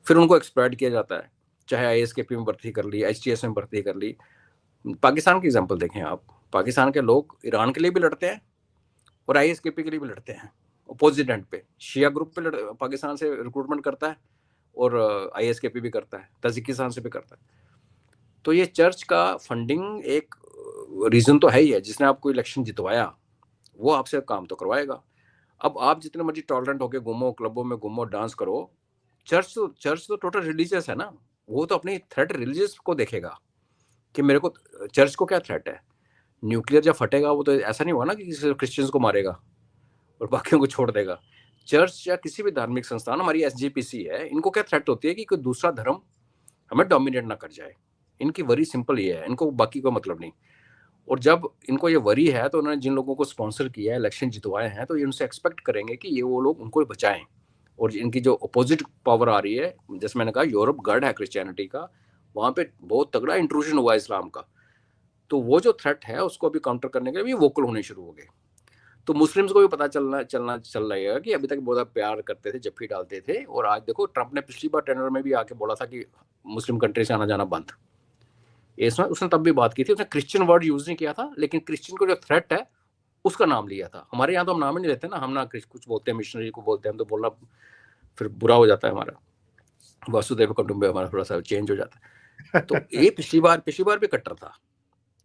फिर उनको एक्सप्लॉइट किया जाता है। चाहे ISKP में भर्ती कर ली, HTS में भर्ती कर ली। पाकिस्तान की एग्जाम्पल देखें आप, पाकिस्तान के लोग ईरान के लिए भी लड़ते हैं और ISKP के लिए भी लड़ते हैं। अपोजिट एंड पे शिया ग्रुप पे पाकिस्तान से रिक्रूटमेंट करता है, और ISKP भी करता है, तजिकिस्तान से भी करता है। तो ये चर्च का फंडिंग एक रीजन तो है ही है। जिसने आपको इलेक्शन जितवाया वो आपसे काम तो करवाएगा। अब आप जितने मर्जी टॉलरेंट होके घूमो, क्लबों में घूमो, डांस करो, चर्च तो टोटल रिलीजियस है ना, वो तो अपनी थ्रेट रिलीजियस को देखेगा कि मेरे को, चर्च को क्या थ्रेट है। न्यूक्लियर जब फटेगा वो तो ऐसा नहीं होगा ना कि सिर्फ क्रिश्चियंस को मारेगा और बाकियों को छोड़ देगा। चर्च या किसी भी धार्मिक संस्थान, हमारी SGPC है, इनको क्या थ्रेट होती है कि कोई दूसरा धर्म हमें डोमिनेट ना कर जाए। इनकी वरी सिंपल ये है, इनको बाकी को मतलब नहीं। और जब इनको ये वरी है तो उन्होंने जिन लोगों को स्पॉन्सर किया है, इलेक्शन जितवाए हैं, तो ये उनसे एक्सपेक्ट करेंगे कि ये वो लोग उनको बचाएं। और इनकी जो अपोजिट पावर आ रही है, जैसे मैंने कहा यूरोप गढ़ है क्रिश्चियनिटी का, वहाँ पे बहुत तगड़ा इंट्रूजन हुआ इस्लाम का, तो वो जो थ्रेट है उसको अभी काउंटर करने के लिए भी वोकल होने शुरू हो गए। तो मुस्लिम्स को भी पता चल रहेगा कि अभी तक बहुत प्यार करते थे, जफ्फी डालते थे, और आज देखो ट्रंप ने पिछली बार टेनर में भी आके बोला था कि मुस्लिम कंट्री से आना जाना बंद। इसमें उसने तब भी बात की थी, उसने क्रिश्चियन वर्ड यूज नहीं किया था, लेकिन क्रिश्चियन को जो थ्रेट है उसका नाम लिया था। हमारे यहाँ तो हम नाम ही नहीं लेते ना, हम ना कुछ बोलते हैं, मिशनरी को बोलते हैं, हम तो बोलना फिर बुरा हो जाता है हमारा, वसुदेव कुटुंबे हमारा थोड़ा सा चेंज हो जाता है। तो ये पिछली बार भी कट्टर था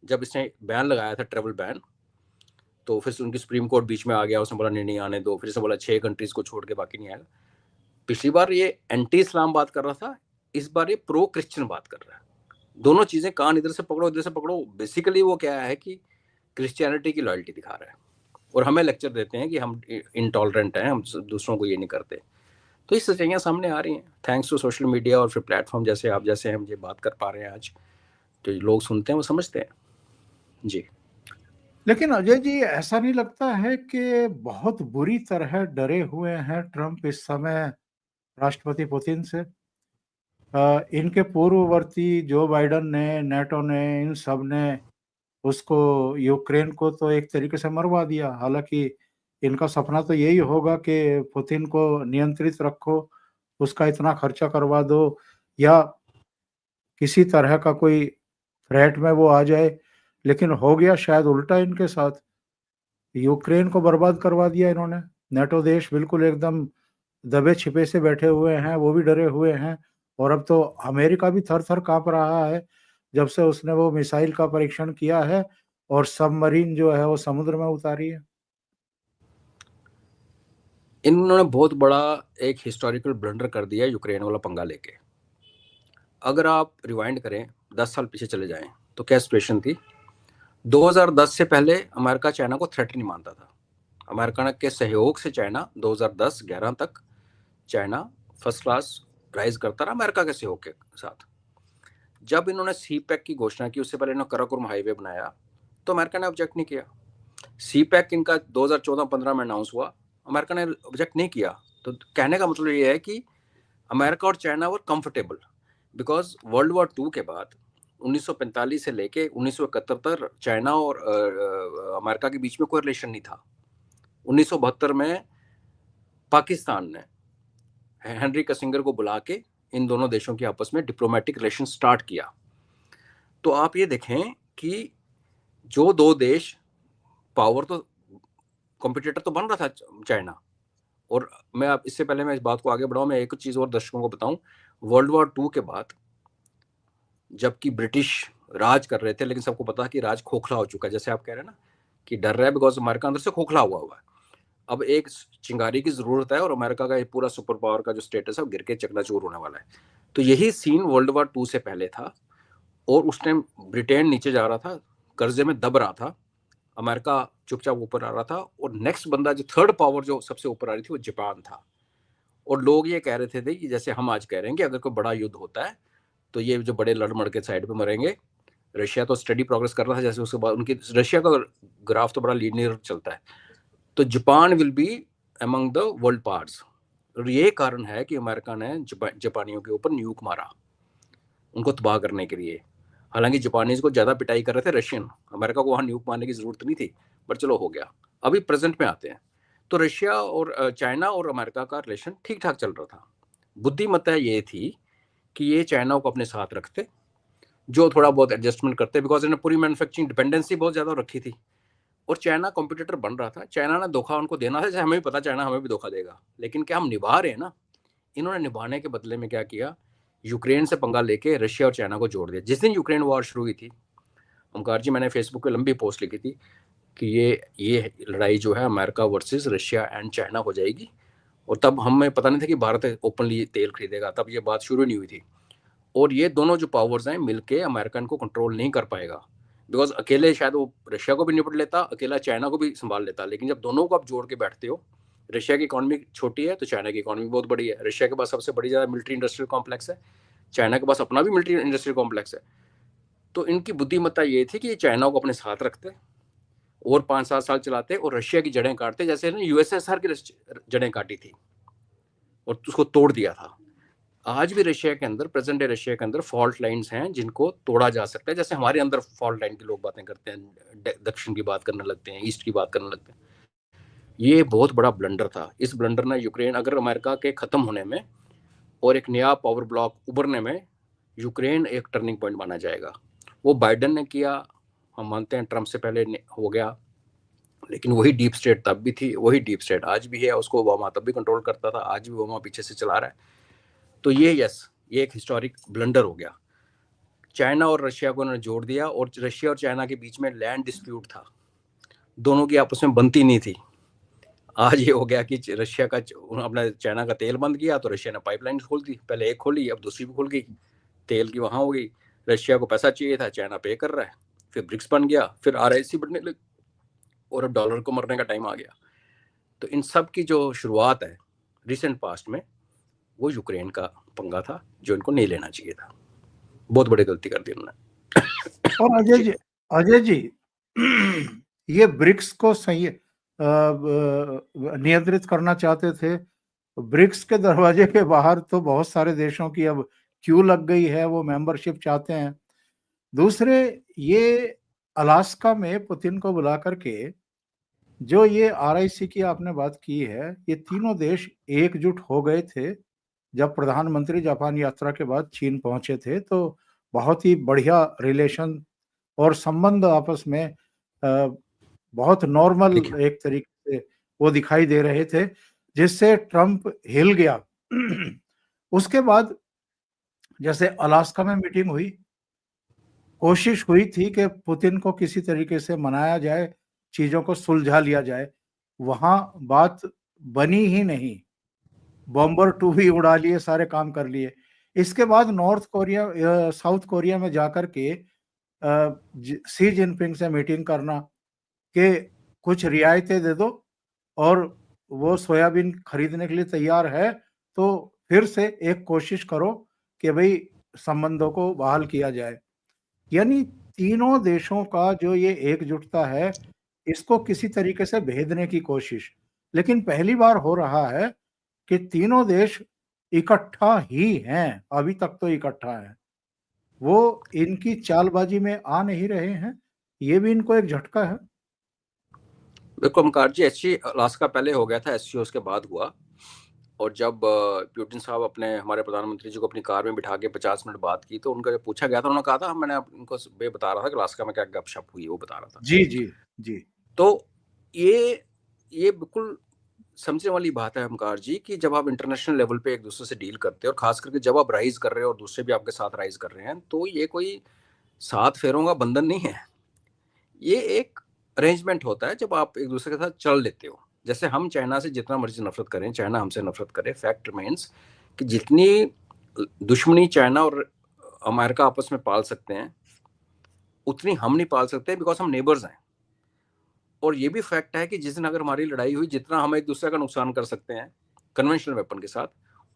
जब इसने बैन लगाया था, ट्रेवल बैन। तो फिर उनकी सुप्रीम कोर्ट बीच में आ गया, उसने बोला नहीं आने दो, फिर से बोला 6 कंट्रीज को छोड़ के बाकी नहीं आएगा। पिछली बार ये एंटी इस्लाम बात कर रहा था, इस बार ये प्रो क्रिश्चियन बात कर रहा है। दोनों चीजें, कान इधर से पकड़ो। बेसिकली वो क्या है कि क्रिश्चियनिटी की लॉयल्टी दिखा रहा है और हमें लेक्चर देते हैं कि हम इंटॉलरेंट हैं, हम दूसरों को ये नहीं करते। तो ये सच्चाइयाँ सामने आ रही हैं थैंक्स टू सोशल मीडिया और फिर प्लेटफॉर्म जैसे आप जैसे हम ये बात कर पा रहे हैं आज, तो लोग सुनते हैं वो समझते हैं जी। लेकिन अजय जी, ऐसा नहीं लगता है कि बहुत बुरी तरह डरे हुए हैं ट्रंप इस समय राष्ट्रपति पुतिन से? इनके पूर्ववर्ती जो बाइडन ने, नेटो ने, इन सब ने उसको, यूक्रेन को तो एक तरीके से मरवा दिया। हालांकि इनका सपना तो यही होगा कि पुतिन को नियंत्रित रखो, उसका इतना खर्चा करवा दो, या किसी तरह का कोई थ्रेट में वो आ जाए। लेकिन हो गया शायद उल्टा इनके साथ। यूक्रेन को बर्बाद करवा दिया इन्होंने। नेटो देश बिल्कुल एकदम दबे छिपे से बैठे हुए हैं, वो भी डरे हुए हैं। और अब तो अमेरिका भी थर-थर काँप रहा है, जब से उसने वो मिसाइल का परीक्षण किया है और सबमरीन जो है वो समुद्र में उतारी है। इन्होंने बहुत बड़ा एक हिस्टोरिकल ब्लंडर कर दिया यूक्रेन वाला पंगा लेके। अगर आप रिवाइंड करें 10 साल पीछे चले जाएं तो क्या सिचुएशन थी। 2010 से पहले अमेरिका चाइना को थ्रेट नहीं मानता था। अमेरिका के सहयोग से चाइना 2010-11 तक चाइना फर्स्ट क्लास राइज करता रहा अमेरिका के सहयोग के साथ। जब इन्होंने सी पैक की घोषणा की, उससे पहले इन्होंने कराकोरम हाईवे बनाया, तो अमेरिका ने ऑब्जेक्ट नहीं किया। सी पैक इनका 2014-15 में अनाउंस हुआ, अमेरिका ने ऑब्जेक्ट नहीं किया। तो कहने का मतलब ये है कि अमेरिका और China were comfortable, because world war 2 के बाद 1945 से लेके 1971 तक चाइना और अमेरिका के बीच में कोई रिलेशन नहीं था। 1972 में पाकिस्तान ने हेनरी किसिंजर को बुला के इन दोनों देशों के आपस में डिप्लोमेटिक रिलेशन स्टार्ट किया। तो आप ये देखें कि जो दो देश पावर तो कॉम्पिटिटर तो बन रहा था चाइना। और मैं आप इससे पहले मैं इस बात को आगे बढ़ाऊं, मैं एक चीज और दर्शकों को बताऊं। वर्ल्ड वॉर 2 के बाद जबकि ब्रिटिश राज कर रहे थे, लेकिन सबको पता है कि राज खोखला हो चुका है, जैसे आप कह रहे हैं ना कि डर रहा है बिकॉज अमेरिका अंदर से खोखला हुआ है। अब एक चिंगारी की जरूरत है और अमेरिका का पूरा सुपर पावर का जो स्टेटस है वो गिर के चकनाचूर होने वाला है। तो यही सीन वर्ल्ड वॉर 2 से पहले था और उस टाइम ब्रिटेन नीचे जा रहा था, कर्जे में दब रहा था, अमेरिका चुपचाप ऊपर आ रहा था, और नेक्स्ट बंदा जो थर्ड पावर जो सबसे ऊपर आ रही थी वो जापान था। और लोग ये कह रहे थे कि जैसे हम आज कह रहे हैं कि अगर कोई बड़ा युद्ध होता है तो ये जो बड़े लड़ मड़ के साइड पे मरेंगे। रशिया तो स्टडी प्रोग्रेस कर रहा था, जैसे उसके बाद उनकी रशिया का ग्राफ तो बड़ा लीनियर चलता है। तो Japan will be among the world powers. और ये कारण है कि अमेरिका ने जापानियों के ऊपर न्यूक मारा उनको तबाह करने के लिए। हालांकि जापानीज को ज्यादा पिटाई कर रहे थे रशियन, अमेरिका को वहां न्यूक मारने की जरूरत नहीं थी, पर चलो हो गया। अभी प्रेजेंट में आते हैं तो रशिया और चाइना और अमेरिका का रिलेशन ठीक ठाक चल रहा था। बुद्धिमत्ता ये थी कि ये चाइना को अपने साथ रखते, जो थोड़ा बहुत एडजस्टमेंट करते, बिकॉज इन्हें पूरी मैन्युफैक्चरिंग डिपेंडेंसी बहुत ज्यादा रखी थी और चाइना कॉम्पिटिटर बन रहा था। चाइना ने धोखा उनको देना था, जैसे हमें भी पता चाइना हमें भी धोखा देगा, लेकिन क्या हम निभा रहे हैं ना। इन्होंने निभाने के बदले में क्या किया, यूक्रेन से पंगा लेके रशिया और चाइना को जोड़ दिया। जिस दिन यूक्रेन वॉर शुरू हुई थी ओमकार जी, मैंने फेसबुक पे लंबी पोस्ट लिखी थी कि ये लड़ाई जो है America versus Russia and China हो जाएगी। और तब हमें पता नहीं था कि भारत ओपनली तेल खरीदेगा, तब ये बात शुरू नहीं हुई थी। और ये दोनों जो पावर्स हैं मिलके अमेरिकन को कंट्रोल नहीं कर पाएगा, बिकॉज अकेले शायद वो रशिया को भी निपट लेता, अकेला चाइना को भी संभाल लेता, लेकिन जब दोनों को आप जोड़ के बैठते हो, रशिया की इकोनॉमी छोटी है तो चाइना की इकोनॉमी बहुत बड़ी है। रशिया के पास सबसे बड़ी ज़्यादा मिलिट्री इंडस्ट्रियल कॉम्प्लेक्स है, चाइना के पास अपना भी मिलिट्री इंडस्ट्रियल कॉम्प्लेक्स है। तो इनकी बुद्धिमत्ता ये थी कि ये चाइना को अपने साथ रखते और 5-7 साल चलाते और रशिया की जड़ें काटते, जैसे यूएसएसआर की जड़ें काटी थी और उसको तोड़ दिया था। आज भी रशिया के अंदर, प्रेजेंट डे रशिया के अंदर फॉल्ट लाइंस हैं जिनको तोड़ा जा सकता है, जैसे हमारे अंदर फॉल्ट लाइन की लोग बातें करते हैं, दक्षिण की बात करने लगते हैं, ईस्ट की बात करने लगते हैं। ये बहुत बड़ा ब्लंडर था। इस ब्लंडर ने यूक्रेन, अगर अमेरिका के खत्म होने में और एक नया पावर ब्लॉक उभरने में यूक्रेन एक टर्निंग पॉइंट माना जाएगा। वो बाइडेन ने किया, हम मानते हैं ट्रंप से पहले हो गया, लेकिन वही डीप स्टेट तब भी थी, वही डीप स्टेट आज भी है, उसको ओबामा तब भी कंट्रोल करता था, आज भी ओबामा पीछे से चला रहा है। तो ये ये एक हिस्टोरिक ब्लंडर हो गया। चाइना और रशिया को उन्होंने जोड़ दिया, और रशिया और चाइना के बीच में लैंड डिस्प्यूट था, दोनों की आपस में बनती नहीं थी। आज ये हो गया कि रशिया का अपना चाइना का तेल बंद किया तो रशिया ने पाइपलाइन खोल दी, पहले एक खोली अब दूसरी भी खुल गई, तेल की वहां हो गई। रशिया को पैसा चाहिए था, चाइना पे कर रहा है, फिर ब्रिक्स बन गया, फिर RIC बढ़ने लगी, और अब डॉलर को मरने का टाइम आ गया। तो इन सब की जो शुरुआत है रिसेंट पास्ट में, वो यूक्रेन का पंगा था जो इनको नहीं लेना चाहिए था। बहुत बड़ी गलती कर दी उन्होंने। और अजय जी ये ब्रिक्स को सही नियंत्रित करना चाहते थे। ब्रिक्स के दरवाजे के बाहर तो बहुत सारे देशों की अब क्यू लग गई है, वो मेंबरशिप चाहते हैं। दूसरे, ये अलास्का में पुतिन को बुला करके जो ये RIC की आपने बात की है, ये तीनों देश एकजुट हो गए थे जब प्रधानमंत्री जापान यात्रा के बाद चीन पहुंचे थे। तो बहुत ही बढ़िया रिलेशन और संबंध आपस में बहुत नॉर्मल एक तरीके से वो दिखाई दे रहे थे, जिससे ट्रंप हिल गया। उसके बाद जैसे अलास्का में मीटिंग हुई, कोशिश हुई थी कि पुतिन को किसी तरीके से मनाया जाए, चीजों को सुलझा लिया जाए, वहां बात बनी ही नहीं। बॉम्बर 2 भी उड़ा लिए, सारे काम कर लिए। इसके बाद साउथ कोरिया में जाकर के शी जिनपिंग से मीटिंग करना कि कुछ रियायतें दे दो, और वो सोयाबीन खरीदने के लिए तैयार है, तो फिर से एक कोशिश करो कि भाई संबंधों को बहाल किया जाए। यानी तीनों देशों का जो ये एकजुटता है, इसको किसी तरीके से भेदने की कोशिश। लेकिन पहली बार हो रहा है कि तीनों देश इकट्ठा ही हैं, अभी तक तो इकट्ठा है, वो इनकी चालबाजी में आ नहीं रहे हैं। ये भी इनको एक झटका है। बिल्कुल ओमकार जी, अलास्का पहले हो गया था, SCO उसके बाद हुआ। और जब पुतिन साहब अपने हमारे प्रधानमंत्री जी को अपनी कार में बिठा के 50 मिनट बात की, तो उनका जब पूछा गया था, उन्होंने कहा था मैंने उनको बता रहा था कि अलास्का में क्या गपशप हुई, वो बता रहा था। जी जी जी। तो ये बिल्कुल समझने वाली बात है ओमकार जी कि जब आप इंटरनेशनल लेवल पे एक दूसरे से डील करते हो, और खास करके जब आप राइज कर रहे हो और दूसरे भी आपके साथ राइज कर रहे हैं, तो ये कोई 7 फेरों का बंधन नहीं है, ये एक अरेंजमेंट होता है जब आप एक दूसरे के साथ चल लेते हो। जैसे हम चाइना से जितना मर्जी नफरत करें, चाइना हमसे नफरत करे, फैक्ट रिमेन्स कि जितनी दुश्मनी चाइना और अमेरिका आपस में पाल सकते हैं, उतनी हम नहीं पाल सकते, बिकॉज हम नेबर्स हैं। और ये भी फैक्ट है कि जिस दिन अगर हमारी लड़ाई हुई, जितना हम एक दूसरे का नुकसान कर सकते हैं कन्वेंशनल वेपन के साथ,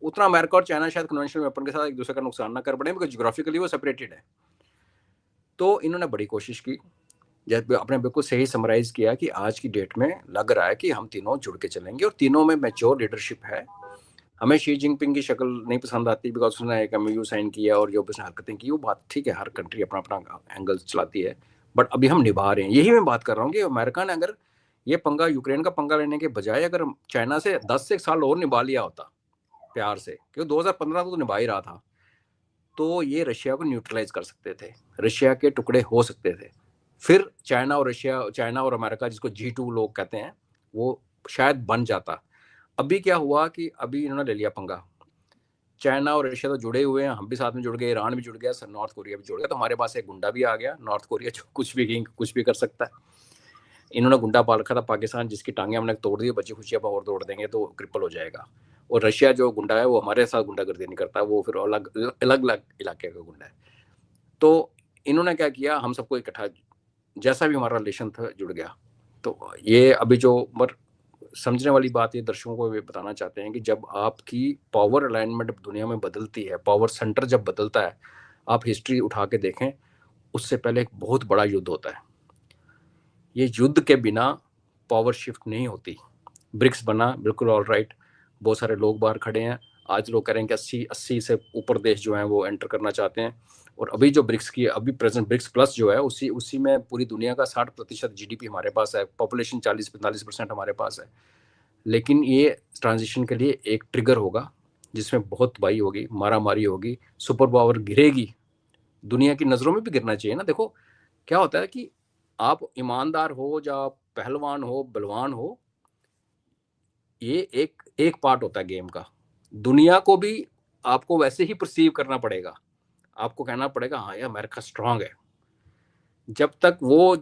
उतना अमेरिका और चाइना शायद कन्वेंशनल वेपन के साथ एक दूसरे का नुकसान ना कर पड़े, बिकॉज जियोग्राफिकली वो सेपरेटेड है। तो इन्होंने बड़ी कोशिश की, जब आपने बिल्कुल सही समराइज किया कि आज की डेट में लग रहा है कि हम तीनों जुड़ के चलेंगे, और तीनों में मैच्योर लीडरशिप है। हमें शी जिनपिंग की शक्ल नहीं पसंद आती, बिकॉज उसने एक MOU साइन किया और जो उसने हरकतें की, वो बात ठीक है, हर कंट्री अपना अपना एंगल चलाती है, बट अभी हम निभा रहे हैं। यही मैं बात कर रहा हूँ कि अमेरिका ने अगर ये पंगा, यूक्रेन का पंगा लेने के बजाय अगर चाइना से 10 से 1 साल और निभा लिया होता प्यार से, क्योंकि 2015 तो निभा ही रहा था, तो ये रशिया को न्यूट्रलाइज कर सकते थे, रशिया के टुकड़े हो सकते थे। फिर चाइना और अमेरिका, जिसको G2 लोग कहते हैं, वो शायद बन जाता। अभी क्या हुआ कि अभी इन्होंने ले लिया पंगा, चाइना और रशिया तो जुड़े हुए हैं, हम भी साथ में जुड़ गए, ईरान भी जुड़ गया, नॉर्थ कोरिया भी जुड़ गया, तो हमारे पास एक गुंडा भी आ गया, नॉर्थ कोरिया, जो कुछ भी कर सकता है। इन्होंने गुंडा पाल रखा था पाकिस्तान, जिसकी टांगे हमने तोड़ दी, बच्ची खुशियाँ और तोड़ देंगे तो क्रिपल हो जाएगा। और रशिया जो गुंडा है, वो हमारे साथ गुंडागर्दी नहीं करता, वो फिर अलग अलग इलाके का गुंडा है। तो इन्होंने क्या किया, हम सबको इकट्ठा, जैसा भी हमारा रिलेशन था, जुड़ गया। तो ये अभी जो समझने वाली बात, ये दर्शकों को बताना चाहते हैं कि जब आपकी पावर अलाइनमेंट दुनिया में बदलती है, पावर सेंटर जब बदलता है, आप हिस्ट्री उठा के देखें, उससे पहले एक बहुत बड़ा युद्ध होता है। ये युद्ध के बिना पावर शिफ्ट नहीं होती। ब्रिक्स बना, बिल्कुल ऑल राइट, बहुत सारे लोग बाहर खड़े हैं, आज लोग कह रहे हैं कि 80 से ऊपर देश जो हैं वो एंटर करना चाहते हैं। और अभी जो ब्रिक्स की अभी प्रेजेंट ब्रिक्स प्लस जो है, उसी में पूरी दुनिया का 60% GDP हमारे पास है, पॉपुलेशन 40-45% हमारे पास है। लेकिन ये ट्रांजिशन के लिए एक ट्रिगर होगा, जिसमें बहुत तबाही होगी, मारामारी होगी, सुपर पावर गिरेगी, दुनिया की नज़रों में भी गिरना चाहिए ना। देखो क्या होता है कि आप ईमानदार हो या आप पहलवान हो, बलवान हो, ये एक पार्ट होता है गेम का। दुनिया को भी आपको वैसे ही परसीव करना पड़ेगा, आपको कहना पड़ेगा हाँ यार अमेरिका स्ट्रांग है। जब तक वो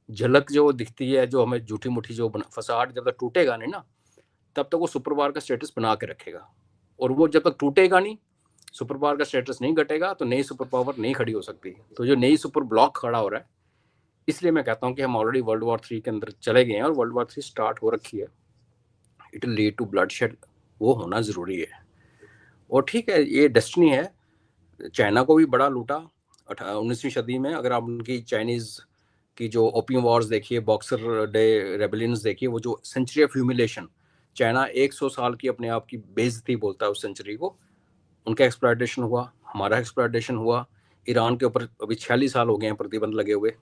झलक जो दिखती है, जो हमें झूठी मुठी जो फसाड जब तक टूटेगा नहीं ना, तब तक वो सुपर पावर का स्टेटस बना के रखेगा। और वो जब तक टूटेगा नहीं, सुपर पावर का स्टेटस नहीं घटेगा, तो नई सुपर पावर नहीं खड़ी हो सकती। तो जो नई सुपर ब्लॉक खड़ा हो रहा है, इसलिए मैं कहता हूँ कि हम ऑलरेडी वर्ल्ड वॉर 3 के अंदर चले गए हैं और वर्ल्ड वॉर 3 स्टार्ट हो रखी है। It will lead to bloodshed, वो होना जरूरी है। और ठीक है, ये डेस्टिनी है। चाइना को भी बड़ा लूटा 19वीं सदी में। अगर आप उनकी चाइनीज की जो ओपियम वॉर्स देखिए, बॉक्सर डे रेबेलियंस देखिए, वो जो सेंचुरी ऑफ ह्यूमिलेशन, चाइना 100 साल की अपने आप की बेइज्जती बोलता है उस सेंचुरी को। उनका एक्सप्लॉयटेशन हुआ, हमारा एक्सप्लॉयटेशन हुआ। ईरान के ऊपर अभी 46 साल हो गए हैं प्रतिबंध लगे हुए।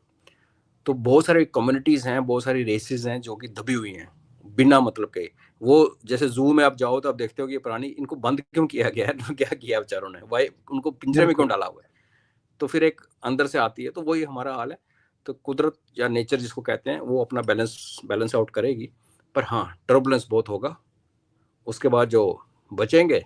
तो बहुत सारी कम्युनिटीज़ हैं, बहुत सारी रेसेस हैं जो कि दबी हुई हैं बिना मतलब के। वो जैसे जू में आप जाओ तो आप देखते हो कि प्राणी, इनको बंद क्यों किया गया है, क्या किया बेचारों ने, वाई उनको पिंजरे में क्यों डाला हुआ है। तो फिर एक अंदर से आती है, तो वही हमारा हाल है। तो कुदरत या नेचर जिसको कहते हैं, वो अपना बैलेंस आउट करेगी। पर हाँ, टर्बुलेंस बहुत होगा। उसके बाद जो बचेंगे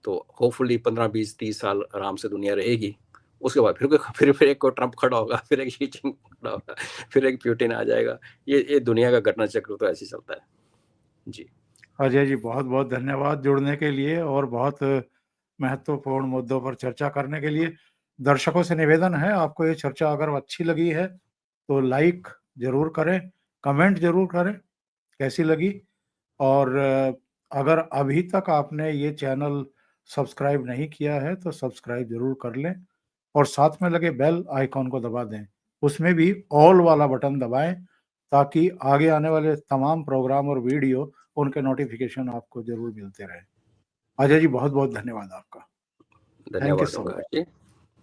तो होपफुली 15-20-30 साल आराम से दुनिया रहेगी। उसके बाद फिर एक को ट्रंप खड़ा होगा, फिर एक शी जिनपिंग खड़ा होगा, फिर एक पुतिन आ जाएगा। ये दुनिया का घटना चक्र तो ऐसे ही चलता है जी। अजय जी, बहुत बहुत धन्यवाद जुड़ने के लिए और बहुत महत्वपूर्ण मुद्दों पर चर्चा करने के लिए। दर्शकों से निवेदन है, आपको ये चर्चा अगर अच्छी लगी है तो लाइक जरूर करें, कमेंट जरूर करें कैसी लगी। और अगर अभी तक आपने ये चैनल सब्सक्राइब नहीं किया है तो सब्सक्राइब जरूर कर लें और साथ में लगे बेल आइकॉन को दबा दें। उसमें भी ऑल वाला बटन दबाएं ताकि आगे आने वाले तमाम प्रोग्राम और वीडियो उनके नोटिफिकेशन आपको जरूर मिलते रहे। अजय जी, बहुत बहुत धन्यवाद आपका। थैंक यू धन्यवाद सो होगा मच। जी।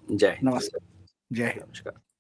जय हिंद। नमस्ते, जय हिंद। नमस्कार।